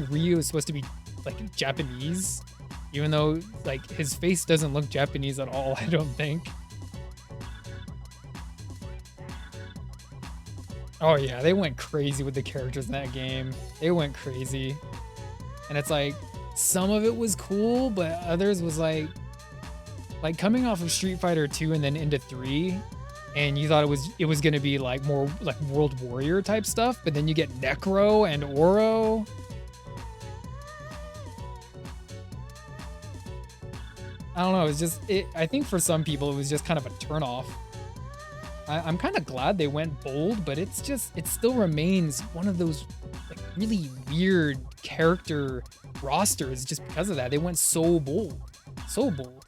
Ryu is supposed to be like Japanese, even though like his face doesn't look Japanese at all, I don't think. Oh yeah, they went crazy with the characters in that game. They went crazy. And it's like, some of it was cool, but others was like, Like coming off of Street Fighter 2 and then into 3, and you thought it was gonna be like more like World Warrior type stuff, but then you get Necro and Oro. I don't know. It's just I think for some people it was just kind of a turnoff. I'm kind of glad they went bold, but it still remains one of those like really weird character rosters just because of that. They went so bold, so bold.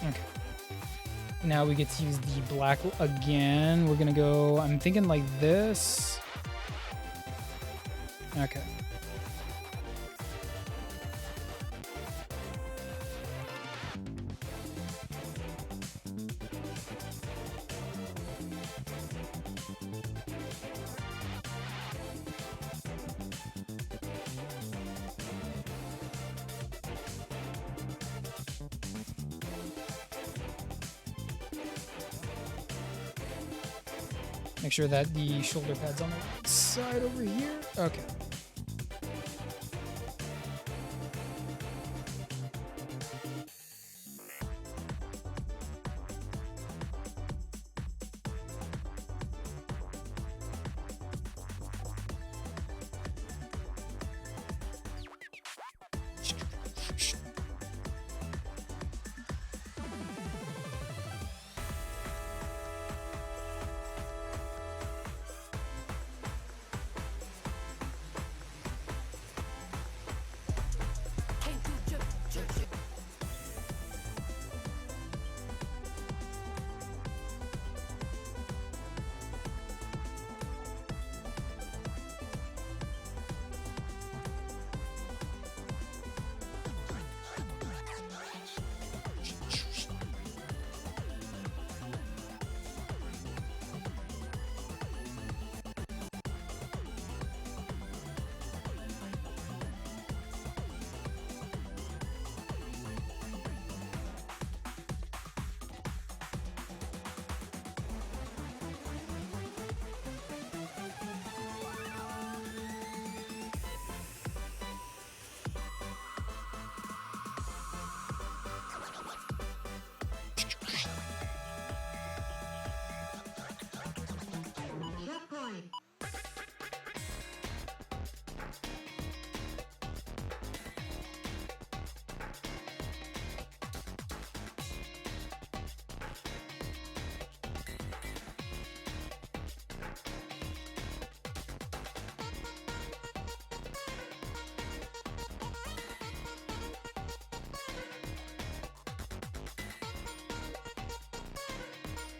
Okay. Now we get to use the black again. We're gonna go, I'm thinking like this. Okay. Make sure that the shoulder pad's on the right side over here. Okay.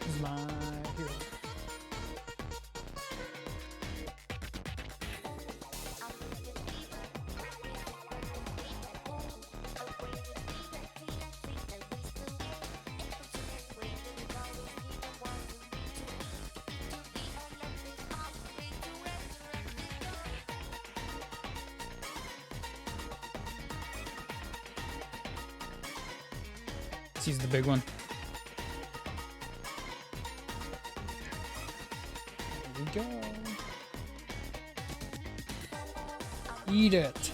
Who's my hero? Let's use the big one. Here we go. Eat it.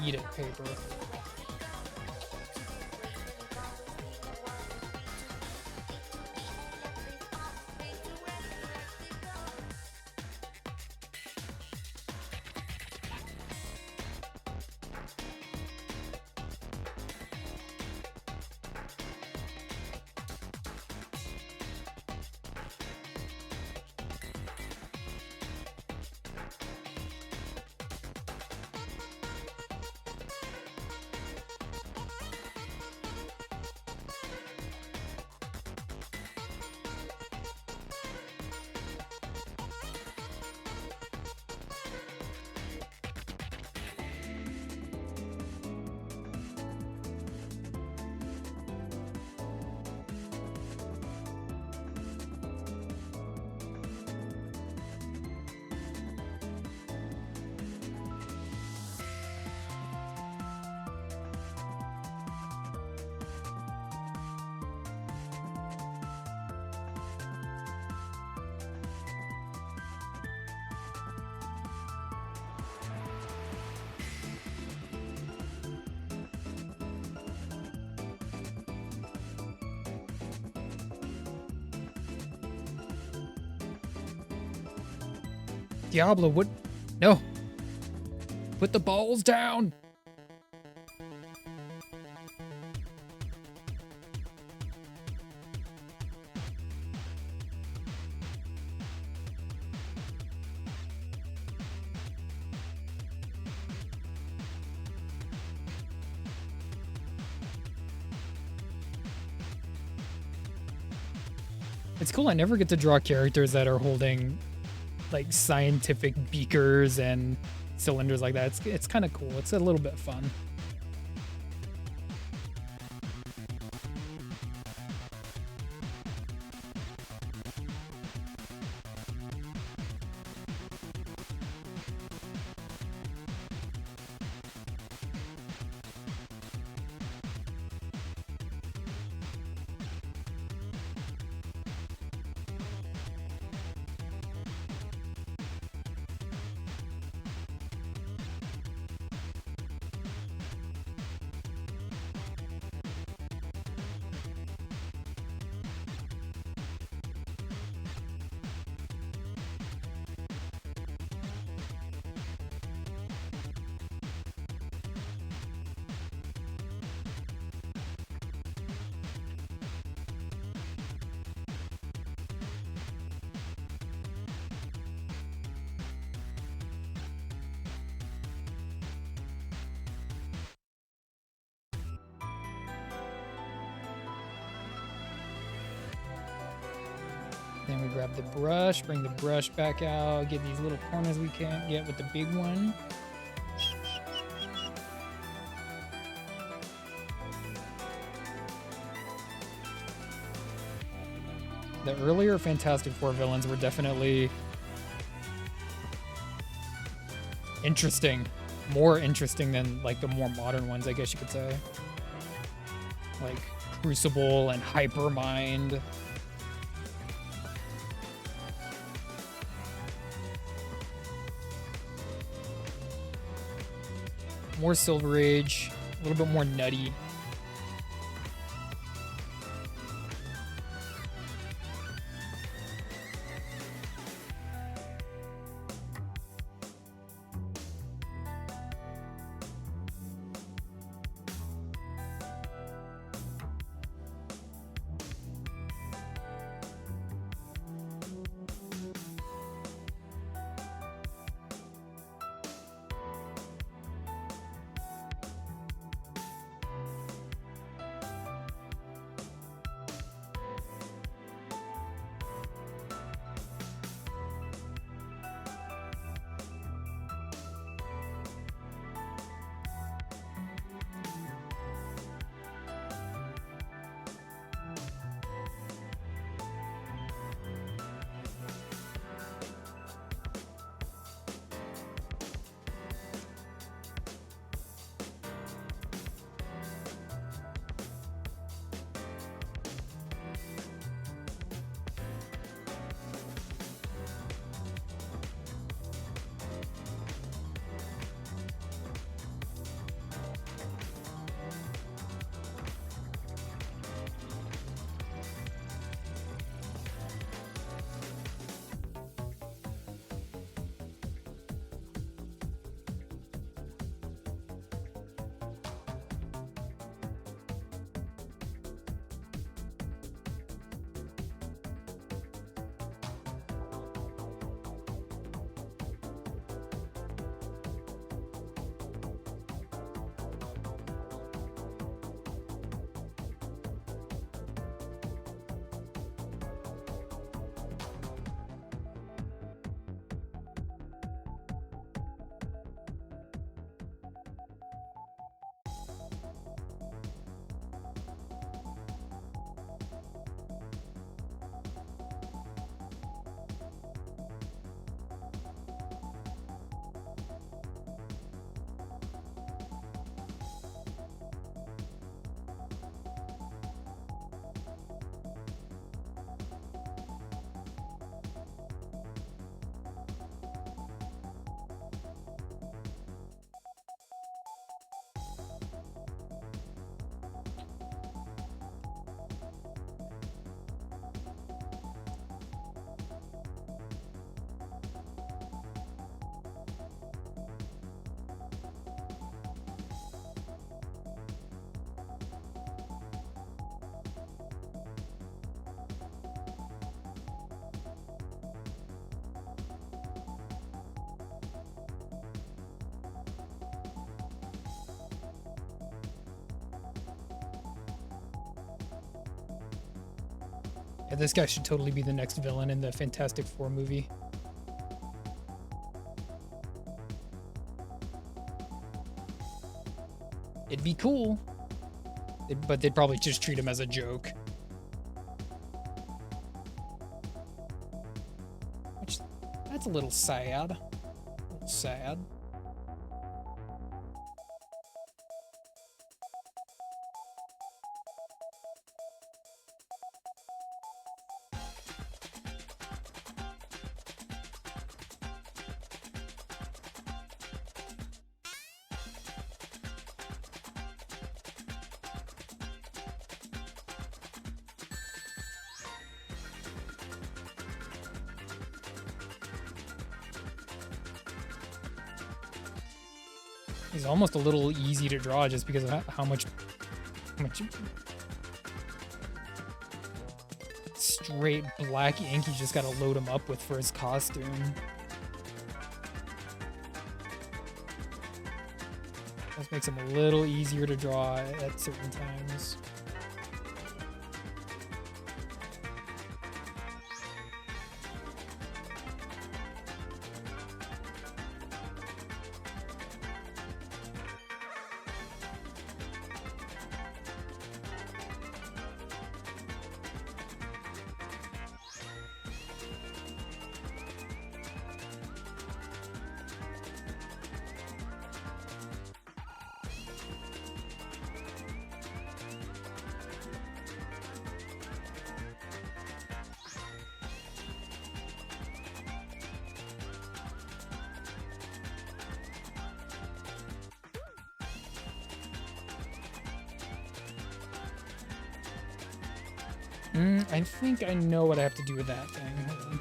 Eat it, paper. Diablo, what? No. Put the balls down. It's cool. I never get to draw characters that are holding like scientific beakers and cylinders like that. It's kind of cool. It's a little bit fun. Then we grab the brush, bring the brush back out, get these little corners we can't get with the big one. The earlier Fantastic Four villains were definitely interesting. More interesting than like the more modern ones, I guess you could say. Like Crucible and Hypermind. More Silver Age, a little bit more nutty. Yeah, this guy should totally be the next villain in the Fantastic Four movie. It'd be cool, but they'd probably just treat him as a joke. Which, that's a little sad. A little sad. He's almost a little easy to draw just because of how much straight black ink you just gotta load him up with for his costume. This makes him a little easier to draw at certain times. I think I know what I have to do with that thing. Hold on.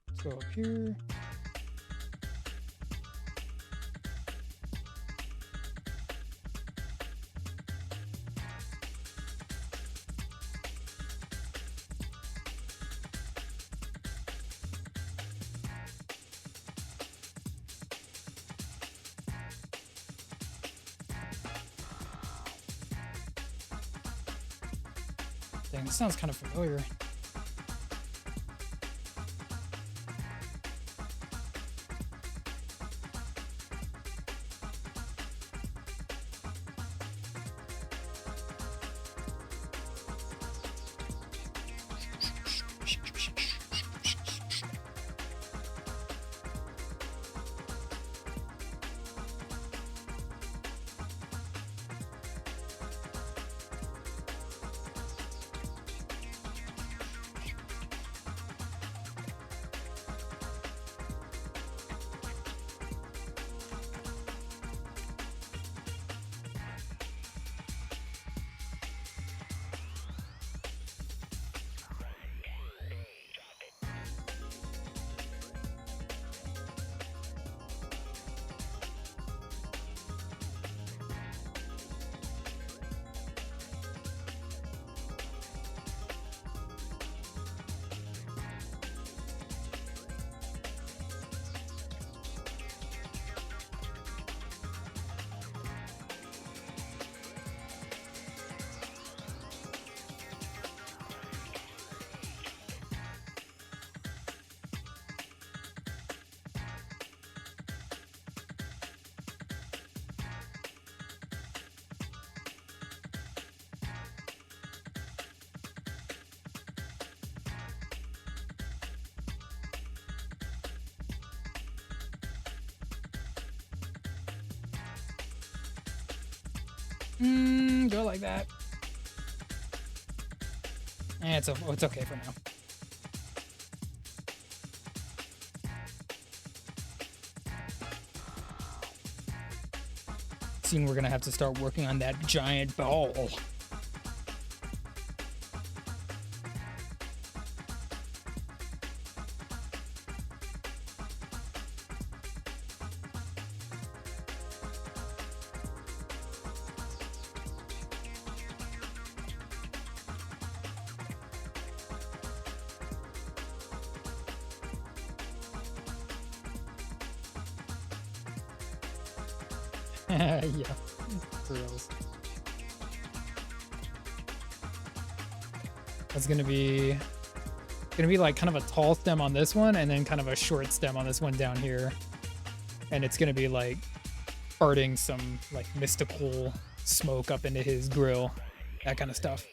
Let's go up here. Dang, this sounds kind of familiar. Go like that. It's okay for now. Soon we're gonna have to start working on that giant ball. Yeah. Grills. That's gonna be like kind of a tall stem on this one and then kind of a short stem on this one down here. And it's gonna be like farting some like mystical smoke up into his grill, that kind of stuff.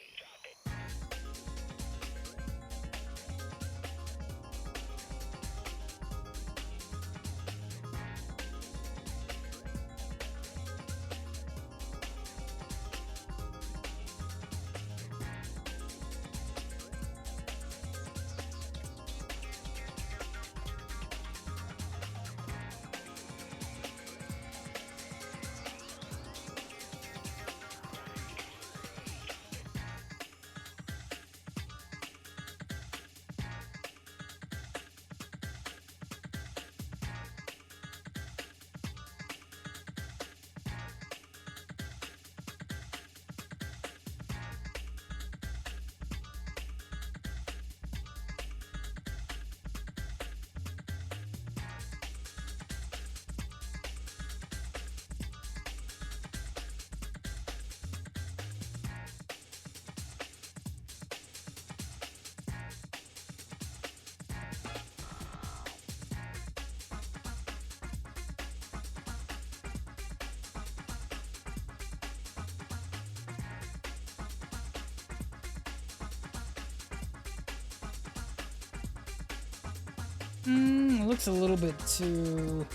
It looks a little bit too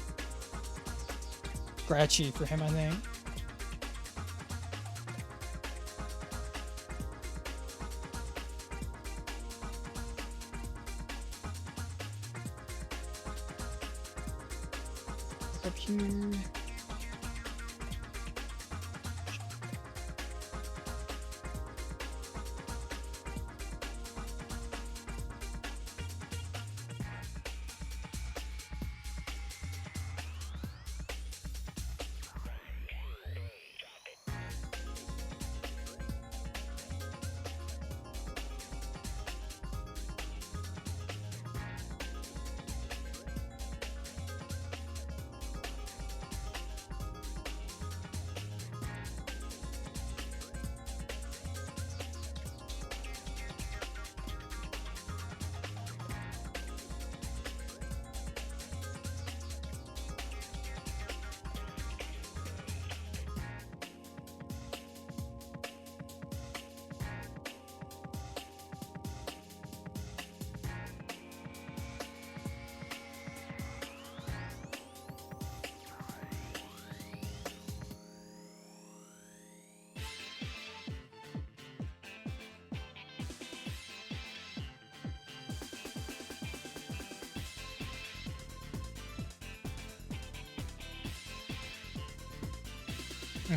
scratchy for him, I think. Up here.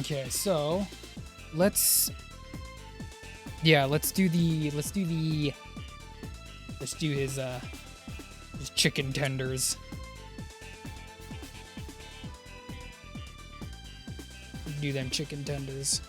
Okay, so let's do his chicken tenders. Do them chicken tenders.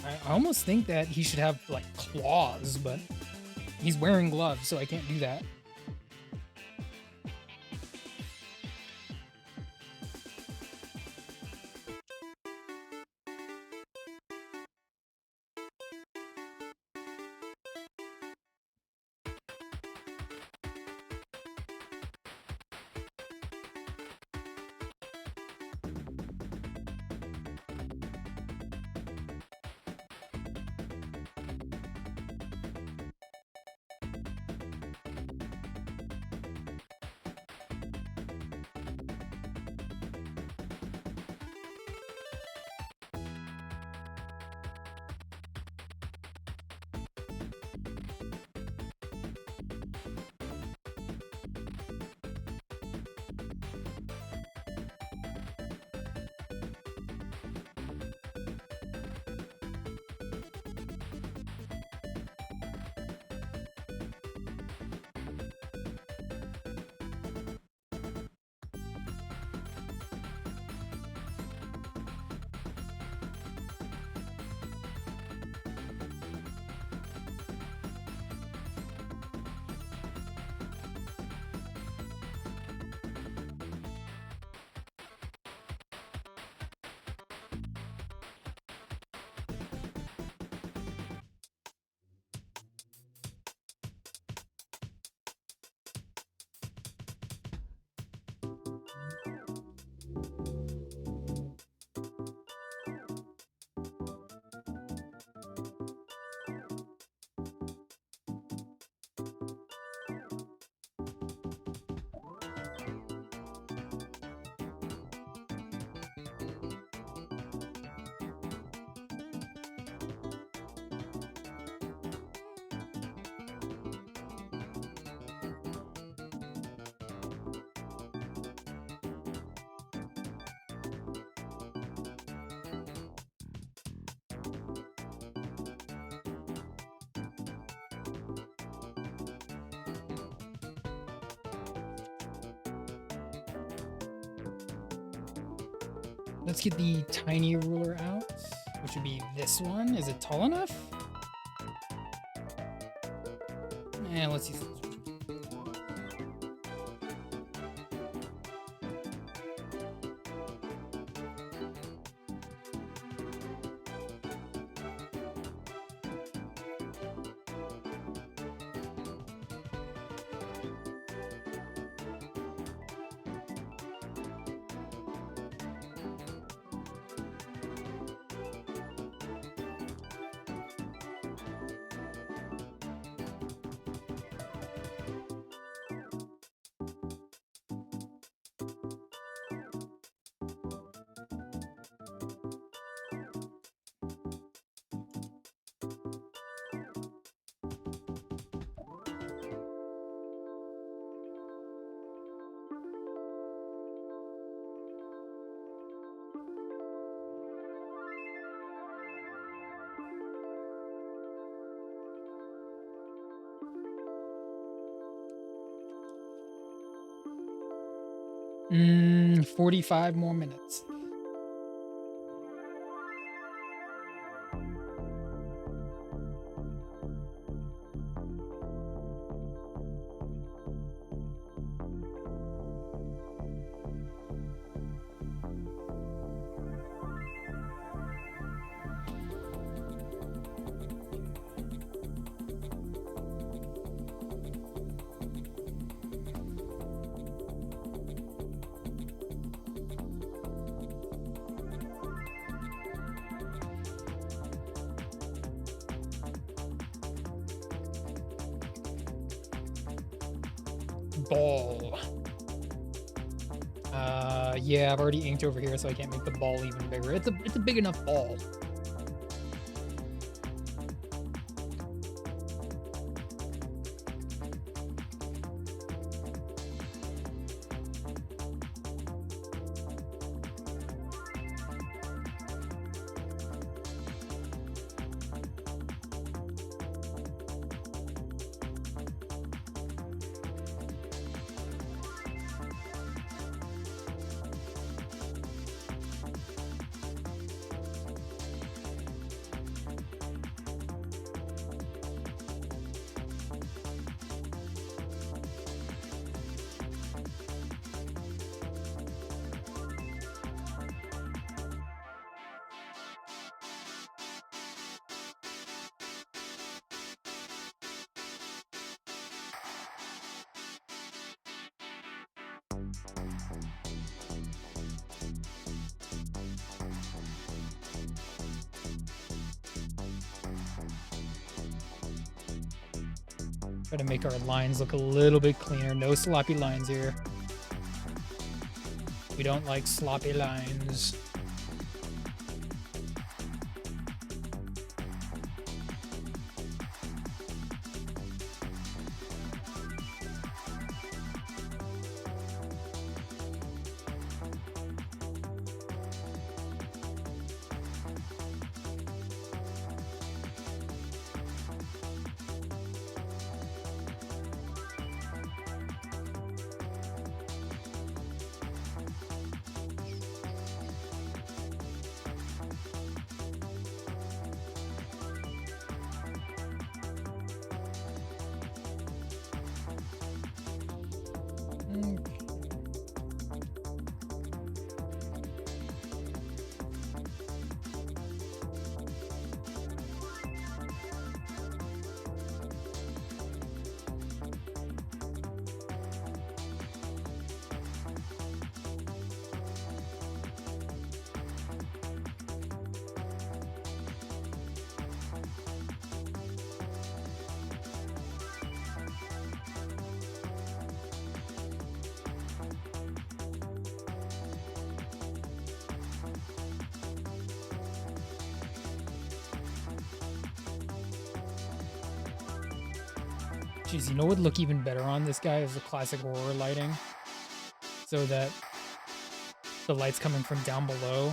I almost think that he should have like claws, but He's wearing gloves, so I can't do that. Let's get the tiny ruler out, which would be this one. Is it tall enough? Yeah, let's use this one. Mm, 45 more minutes. Ball. Yeah, I've already inked over here, so I can't make the ball even bigger. It's a big enough ball. Try to make our lines look a little bit cleaner. No sloppy lines here. We don't like sloppy lines. Jeez, you know what would look even better on this guy is the classic horror lighting. So that the light's coming from down below.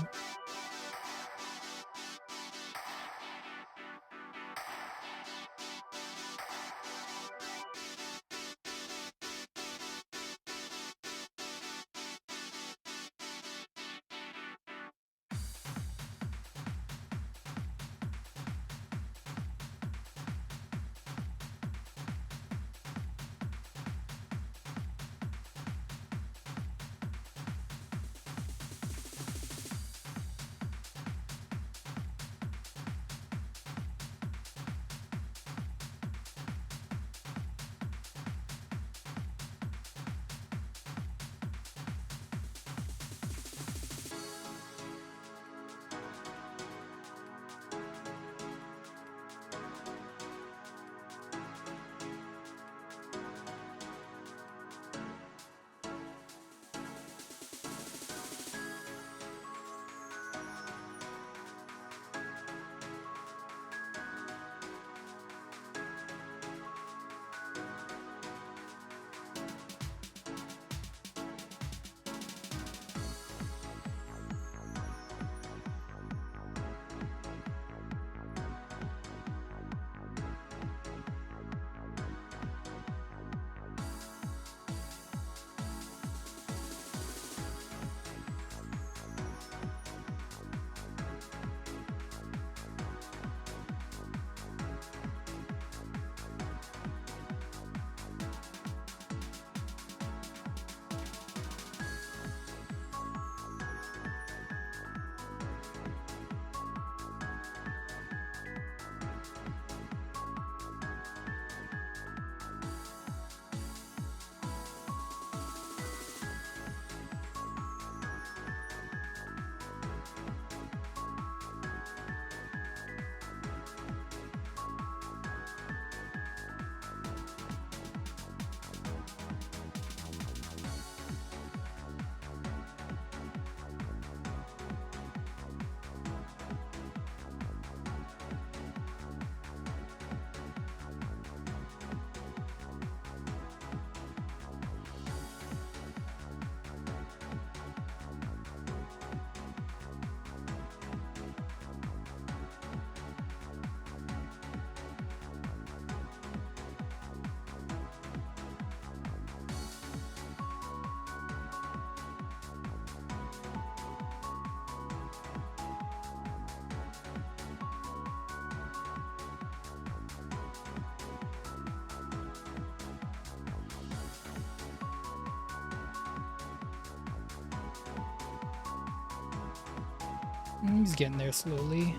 He's getting there slowly.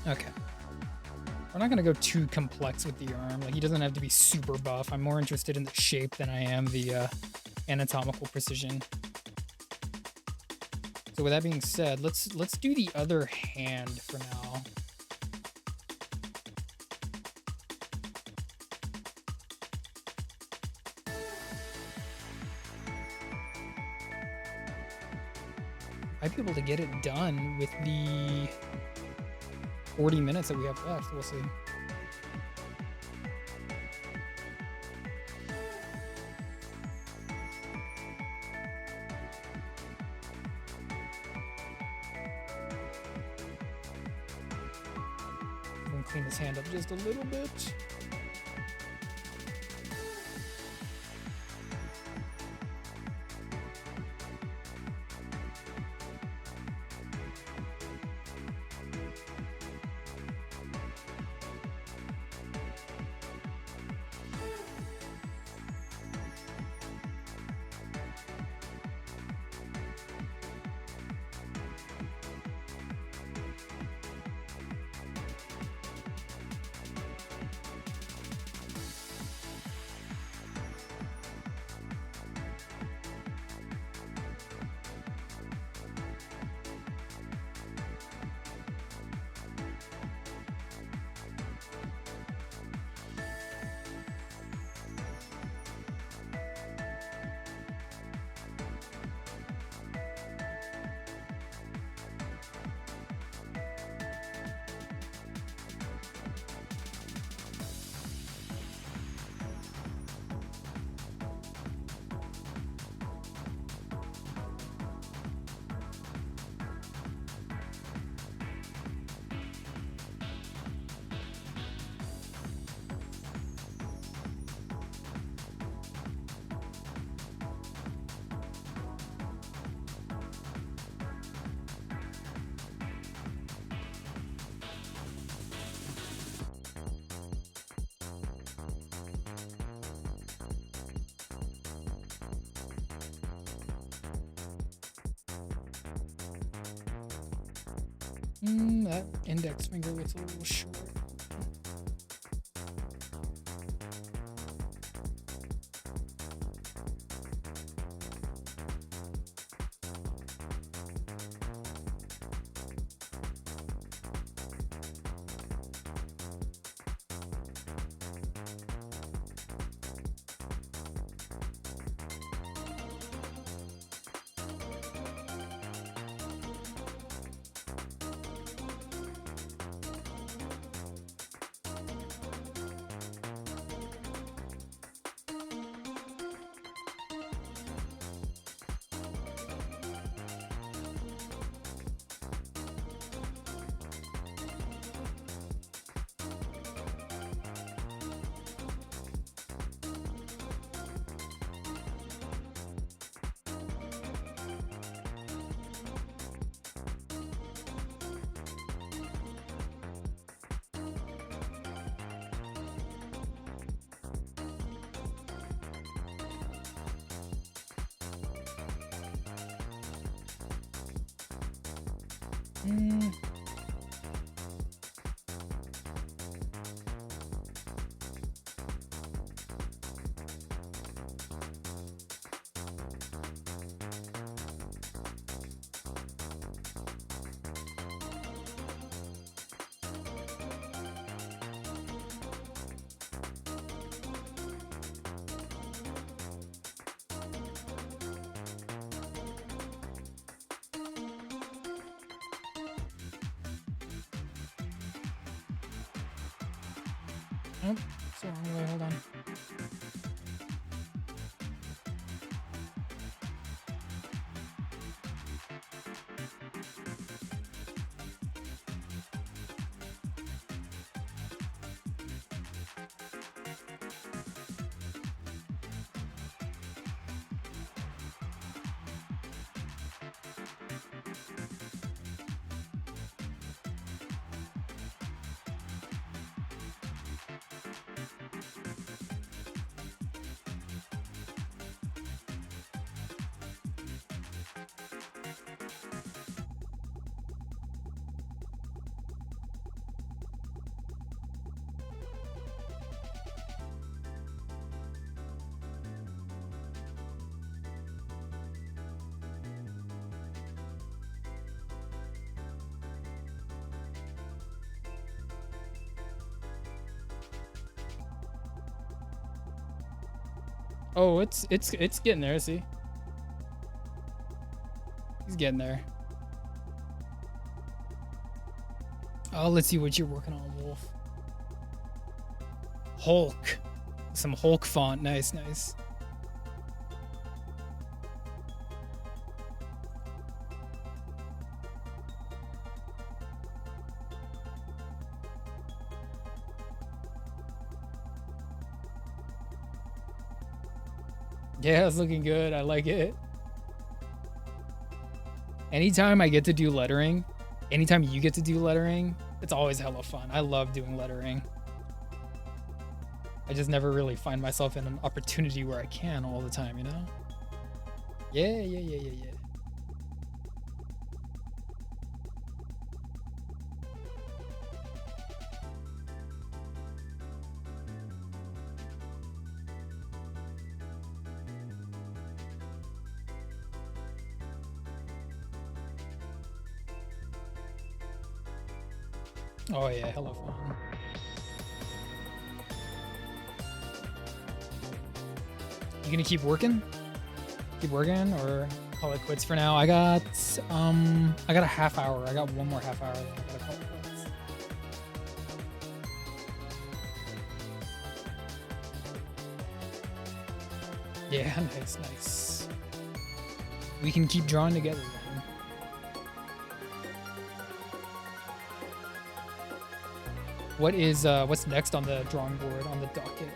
Okay. We're not gonna go too complex with the arm. Like, he doesn't have to be super buff. I'm more interested in the shape than I am the anatomical precision. So with that being said, let's do the other hand for now. Might be able to get it done with the 40 minutes that we have left. We'll see. I'm gonna clean this hand up just a little bit. That index finger looks a little short. Nope, it's the wrong way. Hold on. Oh, it's getting there. See, he's getting there. Oh, let's see what you're working on, Wolf. Hulk, some Hulk font. Nice, nice. Yeah, it's looking good. I like it. Anytime I get to do lettering, anytime you get to do lettering, it's always hella fun. I love doing lettering. I just never really find myself in an opportunity where I can all the time, you know? Yeah, yeah, yeah, yeah, yeah. Oh yeah, hella fun. You gonna keep working? Keep working or call it quits for now? I got a half hour. I got one more half hour. Then I gotta call it quits. Yeah, nice, nice. We can keep drawing together then. What's next on the drawing board on the docket?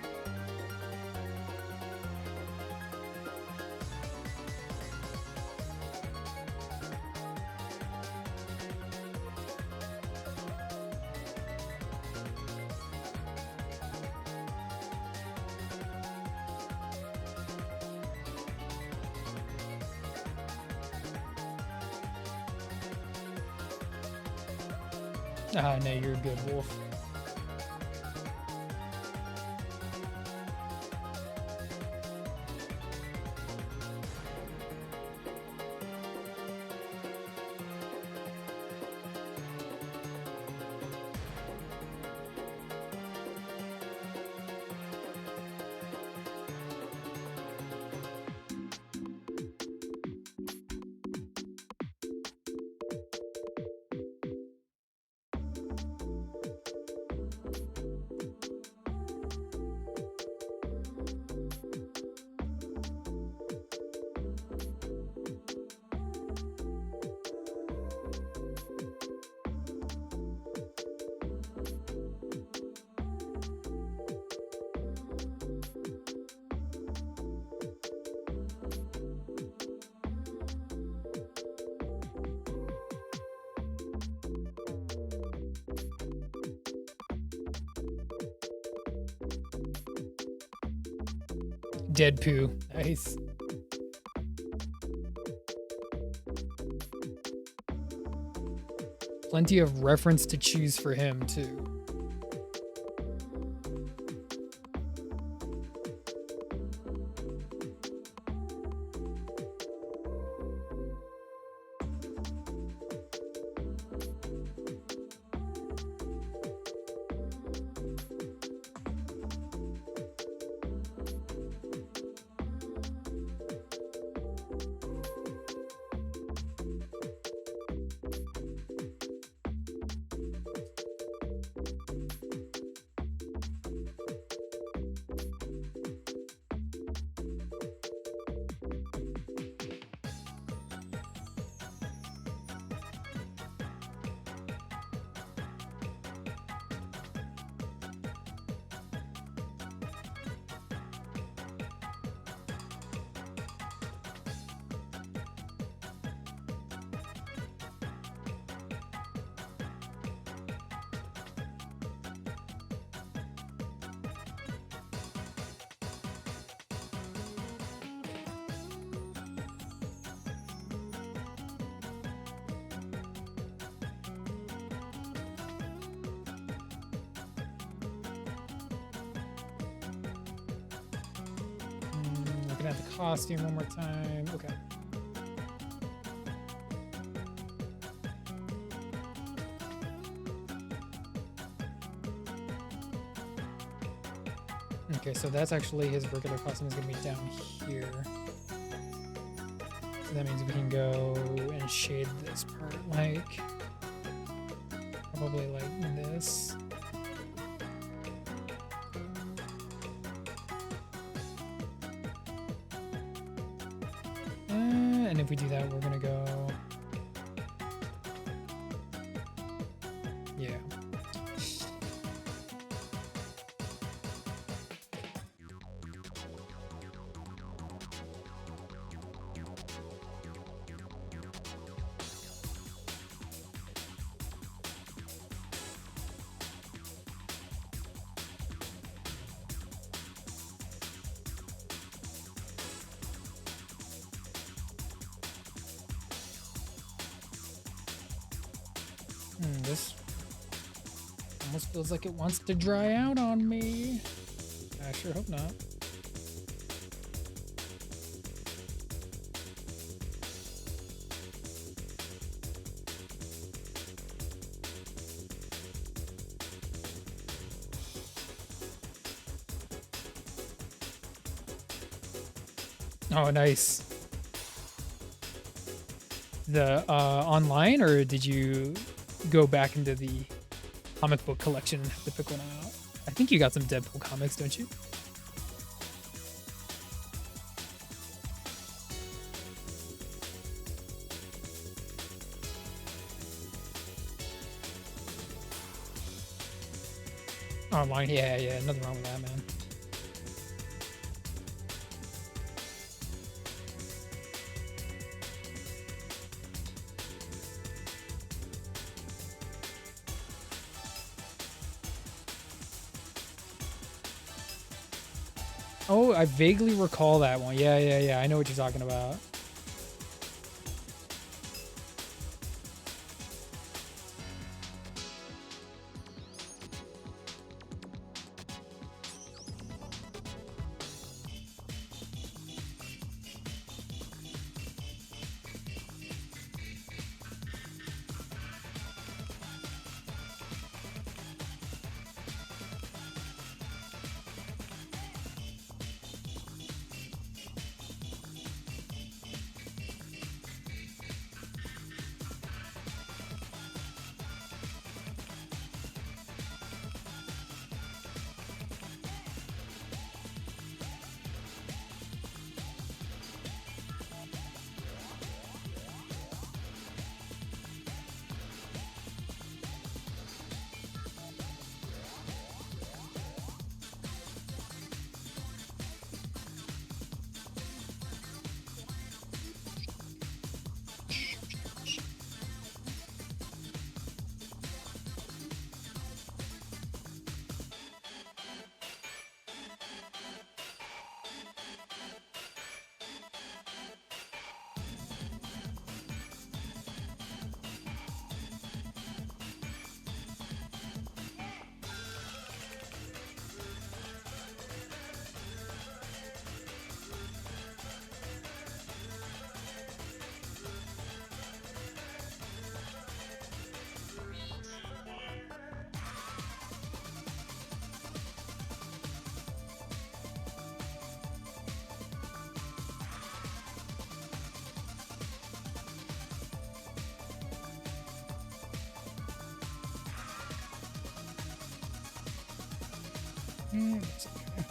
Ah, no, you're good, Wolf. Dead poo. Nice. Plenty of reference to choose for him, too. Looking at the costume one more time. Okay. Okay, so that's actually his regular costume is gonna be down here. So that means we can go and shade this part like probably like this. And if we do that, we're gonna go. Yeah. This almost feels like it wants to dry out on me. I sure hope not. Oh, nice. The online, or did you go back into the comic book collection and have to pick one out? I think you got some Deadpool comics, don't you? Online, yeah, nothing wrong with that, man. Oh, I vaguely recall that one. Yeah. I know what you're talking about. It's okay.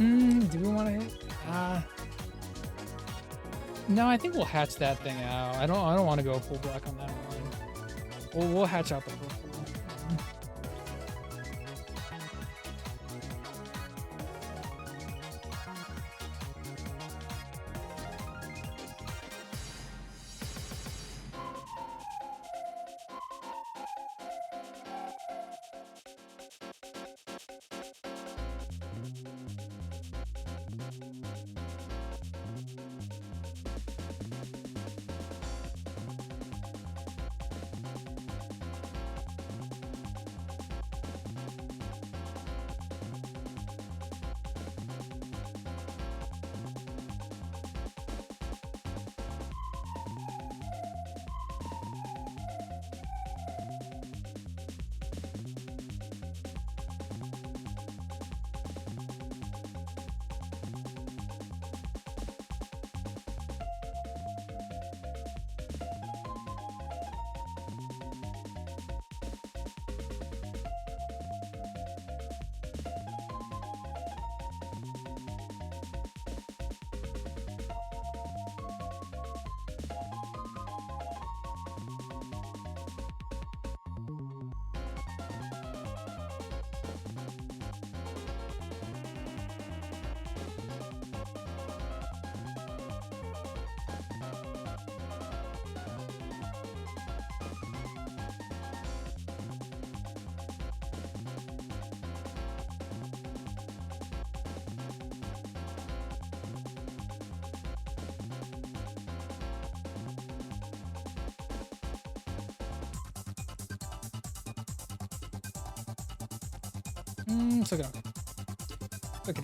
Do we want to hit? No, I think we'll hatch that thing out. I don't want to go full black on that one. We'll hatch out the purple. It's okay. Okay.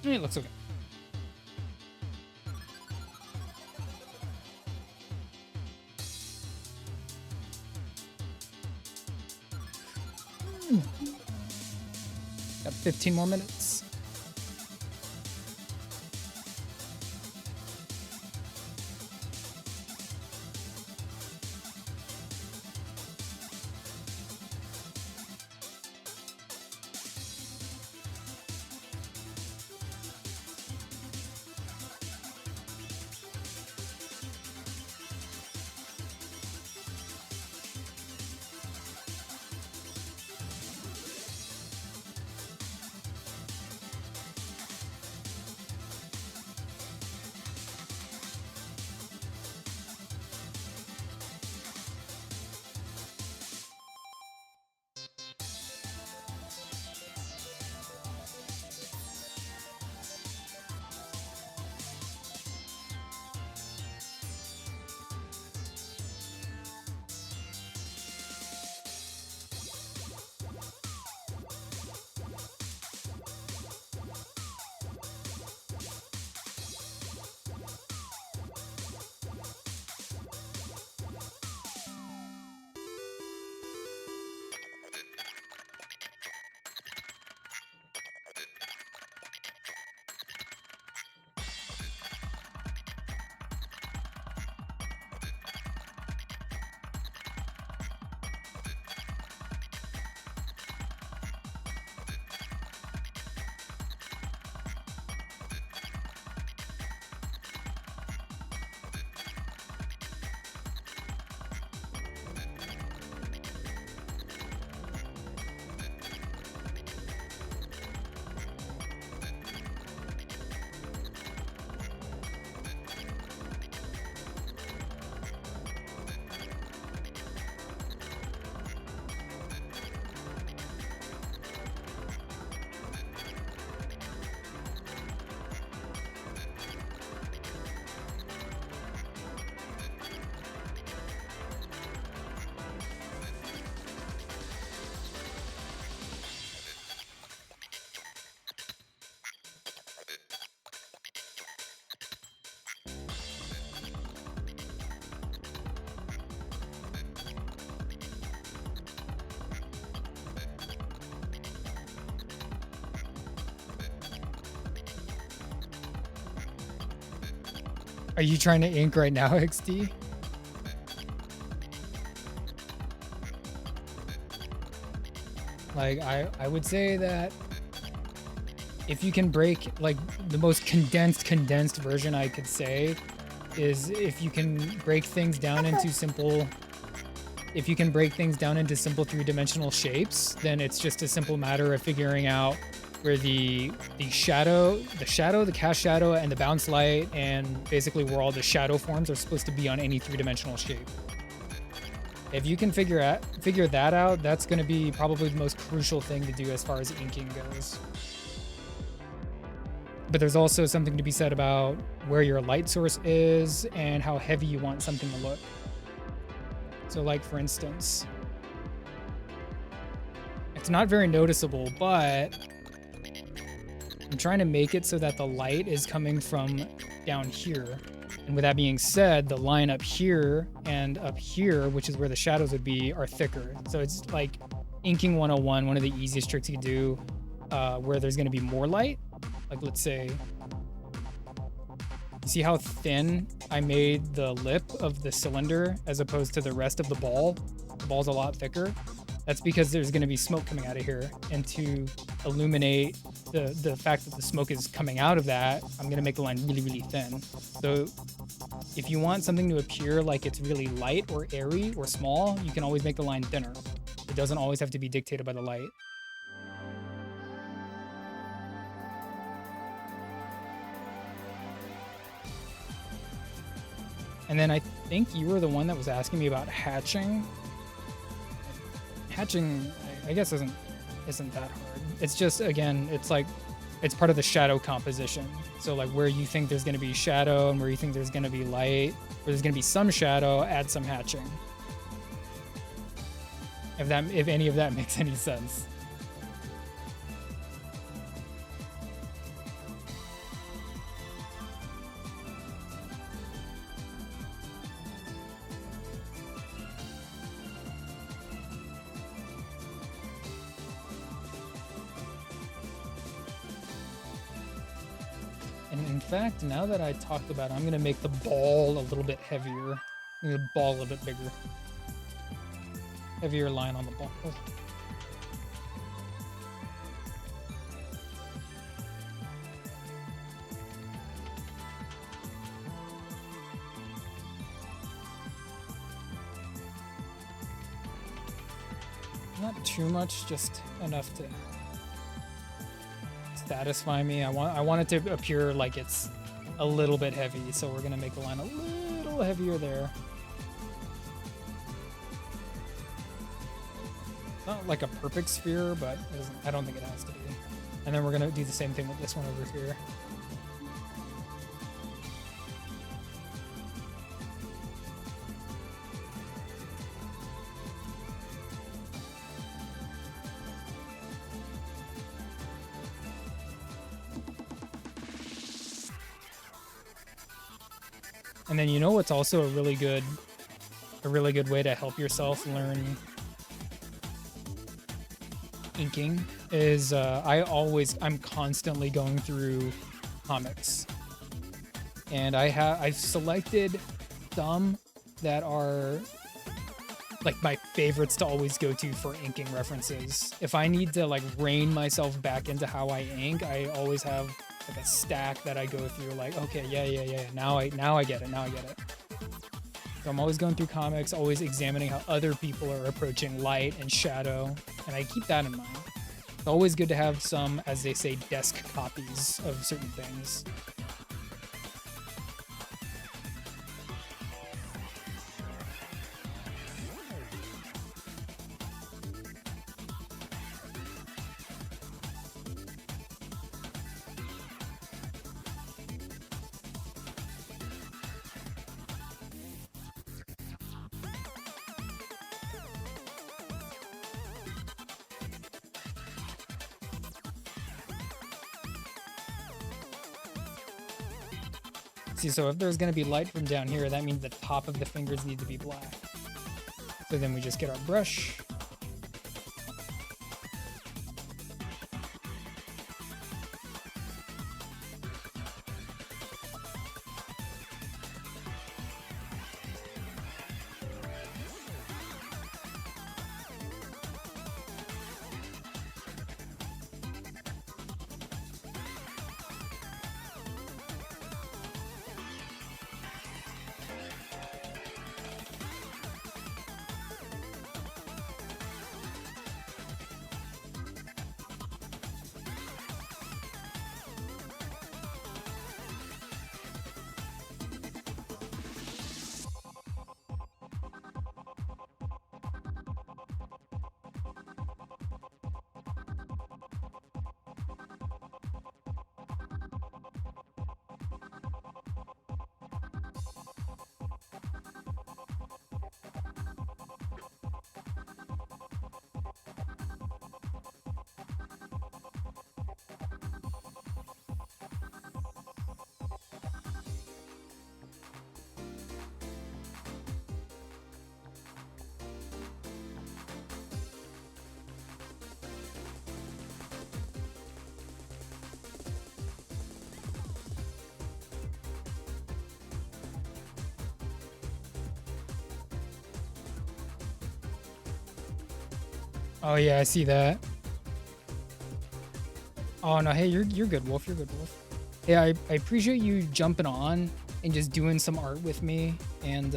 It looks okay. Got 15 more minutes. Are you trying to ink right now, XD? Like, I would say that if you can break, like, the most condensed version I could say is if you can break things down into simple, if you can break things down into simple three-dimensional shapes, then it's just a simple matter of figuring out where the shadow, the cast shadow, and the bounce light, and basically where all the shadow forms are supposed to be on any three-dimensional shape. If you can figure that out, that's going to be probably the most crucial thing to do as far as inking goes. But there's also something to be said about where your light source is and how heavy you want something to look. So, like, for instance, it's not very noticeable, but I'm trying to make it so that the light is coming from down here. And with that being said, the line up here and up here, which is where the shadows would be, are thicker. So it's like inking 101, one of the easiest tricks you can do where there's going to be more light. Like, let's say, you see how thin I made the lip of the cylinder as opposed to the rest of the ball? The ball's a lot thicker. That's because there's going to be smoke coming out of here. And to illuminate the fact that the smoke is coming out of that, I'm going to make the line really, really thin. So if you want something to appear like it's really light or airy or small, you can always make the line thinner. It doesn't always have to be dictated by the light. And then I think you were the one that was asking me about hatching. Hatching, I guess, isn't that hard. It's just, again, it's like, it's part of the shadow composition. So like where you think there's going to be shadow and where you think there's going to be light, where there's going to be some shadow, add some hatching. If any of that makes any sense. In fact, now that I talked about it, I'm going to make the ball a little bit heavier. I'm going to ball a little bit bigger. Heavier line on the ball. Not too much, just enough to satisfy me. I want it to appear like it's a little bit heavy, so we're gonna make the line a little heavier there. Not like a perfect sphere, but I don't think it has to be. And then we're gonna do the same thing with this one over here. And then you know what's also a really good way to help yourself learn inking is I'm constantly going through comics. And I've selected some that are like my favorites to always go to for inking references. If I need to like rein myself back into how I ink, I always have like a stack that I go through, like, okay, yeah. Now I get it. So I'm always going through comics, always examining how other people are approaching light and shadow, and I keep that in mind. It's always good to have some, as they say, desk copies of certain things. See, so if there's going to be light from down here, that means the top of the fingers need to be black. So then we just get our brush. Oh yeah, I see that. Oh no, hey, you're good, Wolf. You're good, Wolf. Hey, I appreciate you jumping on and just doing some art with me and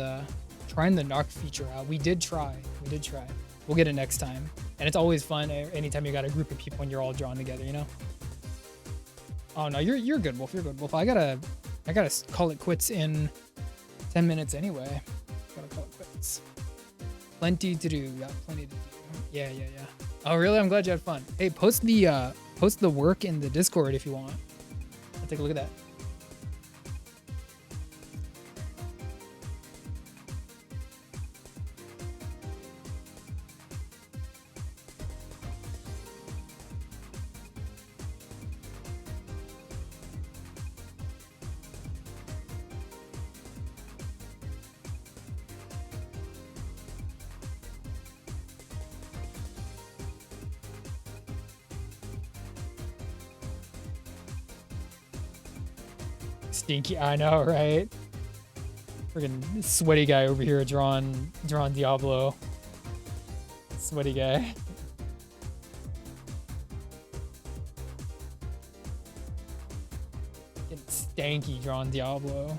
trying the knock feature out. We did try. We did try. We'll get it next time. And it's always fun anytime you got a group of people and you're all drawn together, you know? Oh no, you're good, Wolf. You're good, Wolf. I gotta call it quits in 10 minutes anyway. Gotta call it quits. Plenty to do. Got plenty to do. Yeah. Oh really? I'm glad you had fun. Hey, post the work in the Discord if you want. I'll take a look at that. Stinky, I know, right? Freaking sweaty guy over here drawing Diablo. Sweaty guy. Getting stanky drawing Diablo.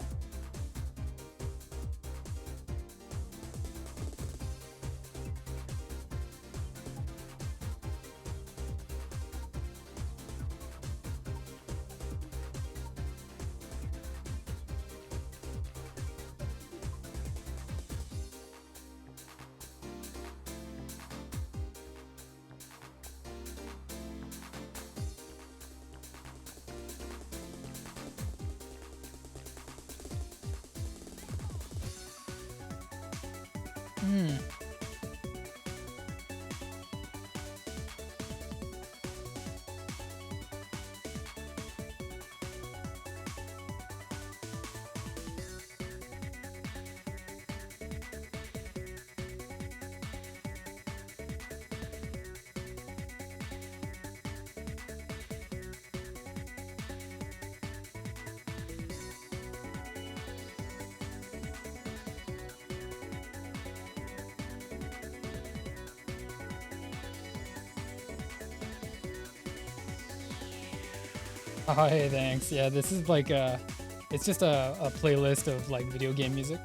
Oh, hey, thanks. Yeah, this is like it's just a playlist of like video game music,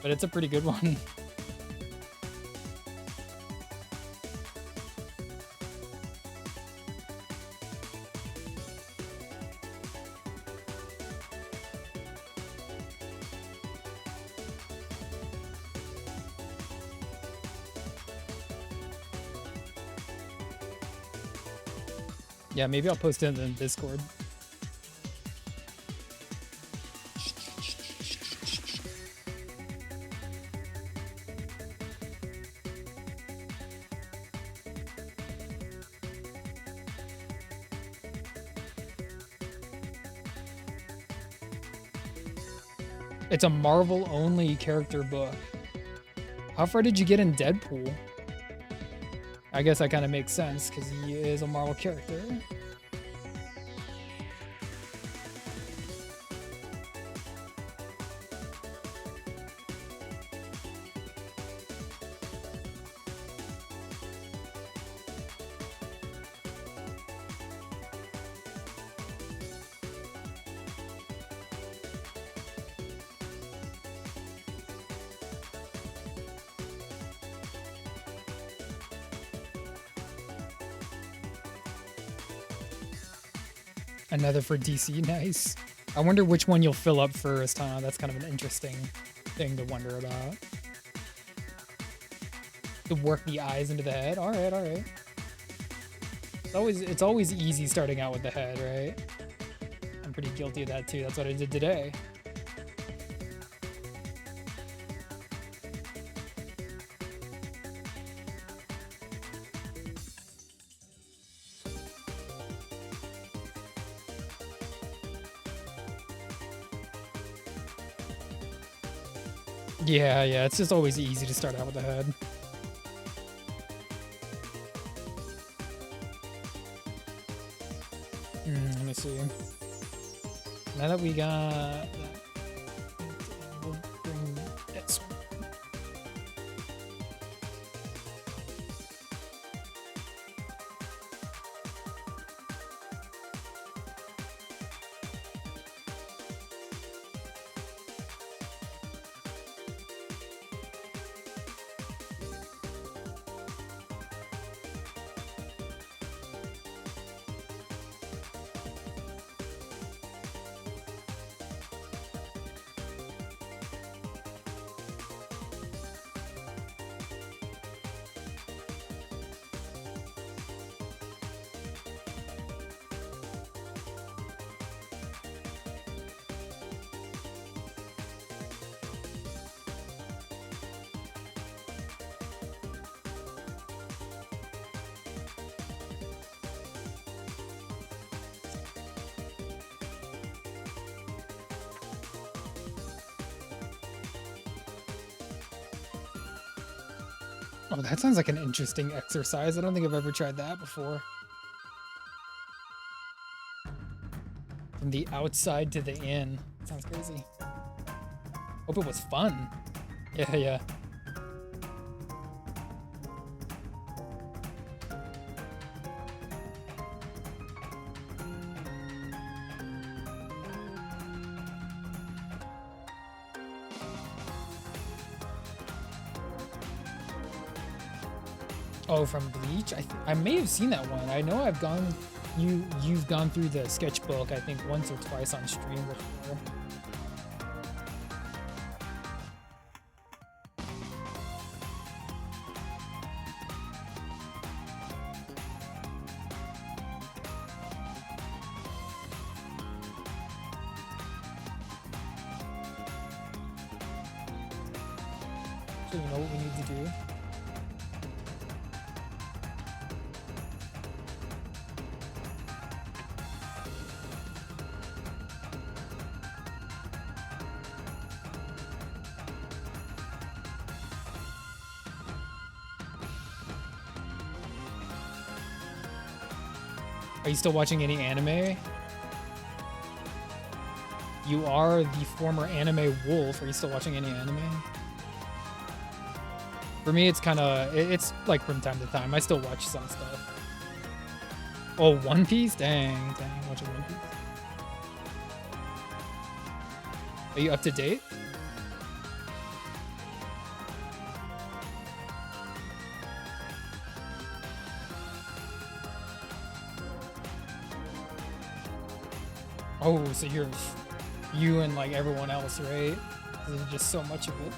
but it's a pretty good one. Yeah, maybe I'll post it in the Discord. It's a Marvel-only character book. How far did you get in Deadpool? I guess that kind of makes sense because he is a Marvel character. Another for DC, nice. I wonder which one you'll fill up first, huh? That's kind of an interesting thing to wonder about. To work the eyes into the head. All right. It's always easy starting out with the head, right? I'm pretty guilty of that too. That's what I did today. Yeah, it's just always easy to start out with the head. Let me see. Now that we got that, we'll bring this one. Oh, that sounds like an interesting exercise. I don't think I've ever tried that before. From the outside to the in. Sounds crazy. Hope it was fun. Yeah, yeah. Oh, from Bleach? I may have seen that one. I know I've gone you've gone through the sketchbook I think once or twice on stream before. So you know what we need to do? Are you still watching any anime? You are the former anime wolf. Are you still watching any anime? For me, it's kind of, it's like from time to time. I still watch some stuff. Oh, One Piece? Dang, watching One Piece. Are you up to date? Oh, so you and like everyone else, right? There's just so much of it.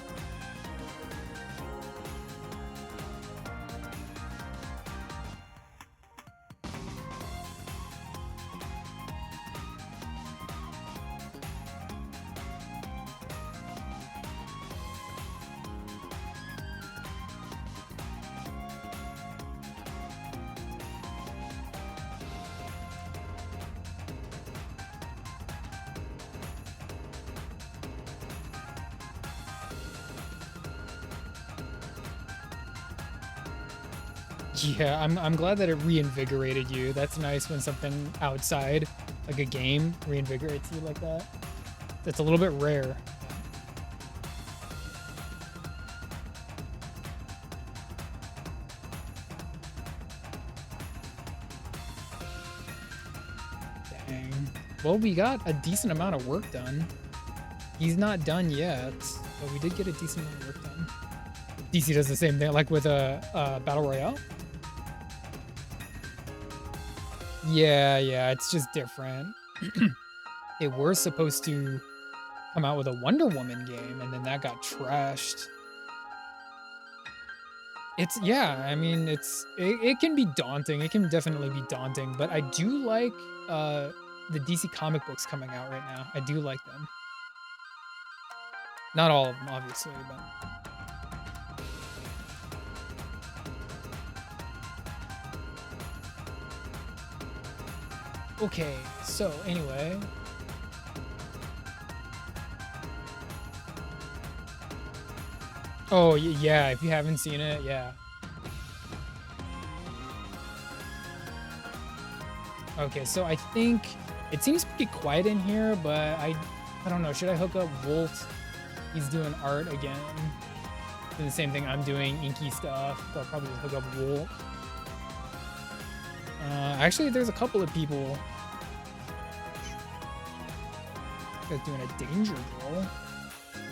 Yeah, I'm glad that it reinvigorated you. That's nice when something outside, like a game, reinvigorates you like that. That's a little bit rare. Dang. Well, we got a decent amount of work done. He's not done yet, but we did get a decent amount of work done. DC does the same thing, like with a Battle Royale. Yeah, it's just different. They were supposed to come out with a Wonder Woman game, and then that got trashed. I mean, it can be daunting. It can definitely be daunting, but I do like the DC comic books coming out right now. I do like them. Not all of them, obviously, but... Okay, so anyway. Oh, yeah, if you haven't seen it, yeah. Okay, so I think it seems pretty quiet in here, but I don't know. Should I hook up Wolt? He's doing art again. Doing the same thing I'm doing, inky stuff. So I'll probably just hook up Wolt. Actually, there's a couple of people that's doing a danger roll.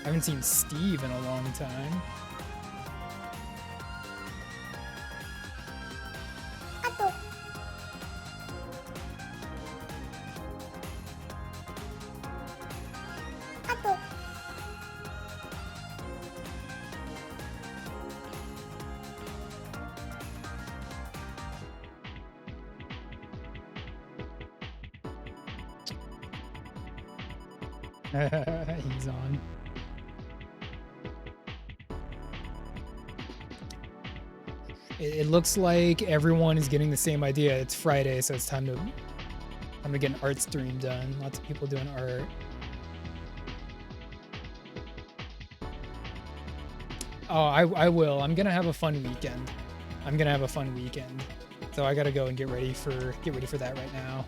I haven't seen Steve in a long time. He's on. It looks like everyone is getting the same idea. It's Friday, so it's time to get an art stream done. Lots of people doing art. Oh, I will. I'm gonna have a fun weekend. I'm gonna have a fun weekend. So I gotta go and get ready for that right now.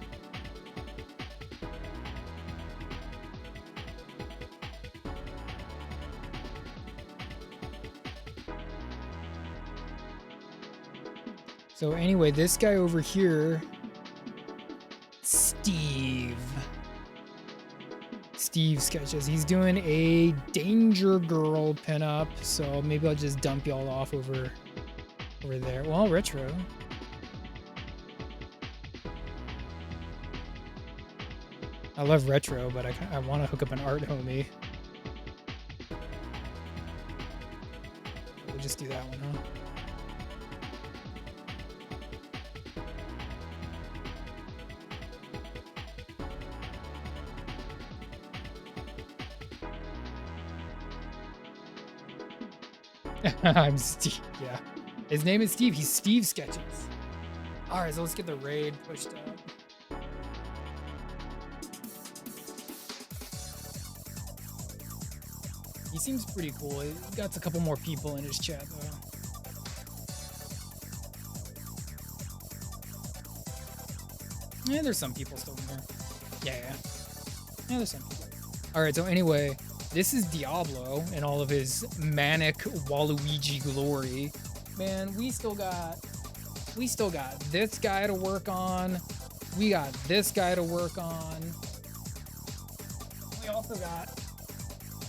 So anyway, this guy over here, Steve Sketches. He's doing a Danger Girl pinup, so maybe I'll just dump y'all off over there. Well, retro. I love retro, but I want to hook up an art homie. We'll just do that one, huh? I'm Steve. Yeah. His name is Steve. He's Steve Sketches. All right, so let's get the raid pushed up. He seems pretty cool. He got a couple more people in his chat, though. Yeah, there's some people still in there. Yeah. Yeah, there's some people. All right, so anyway, this is Diablo in all of his manic Waluigi glory. Man, we still got this guy to work on. We got this guy to work on. We also got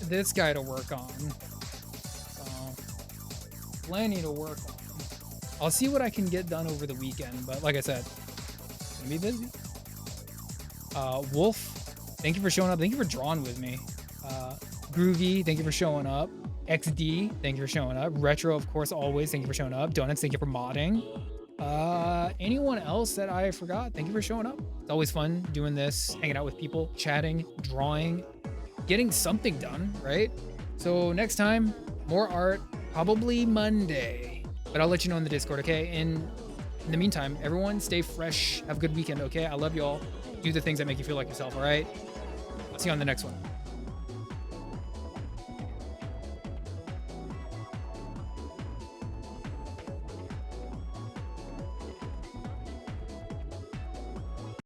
this guy to work on. So, plenty to work on. I'll see what I can get done over the weekend, but like I said, gonna be busy. Wolf, thank you for showing up. Thank you for drawing with me. Groovy, thank you for showing up. XD, thank you for showing up. Retro, of course, always, thank you for showing up. Donuts, thank you for modding. Anyone else that I forgot, thank you for showing up. It's always fun doing this, hanging out with people, chatting, drawing, getting something done, right? So next time, more art, probably Monday. But I'll let you know in the Discord, okay? In the meantime, everyone stay fresh. Have a good weekend, okay? I love y'all. Do the things that make you feel like yourself, all right? I'll see you on the next one.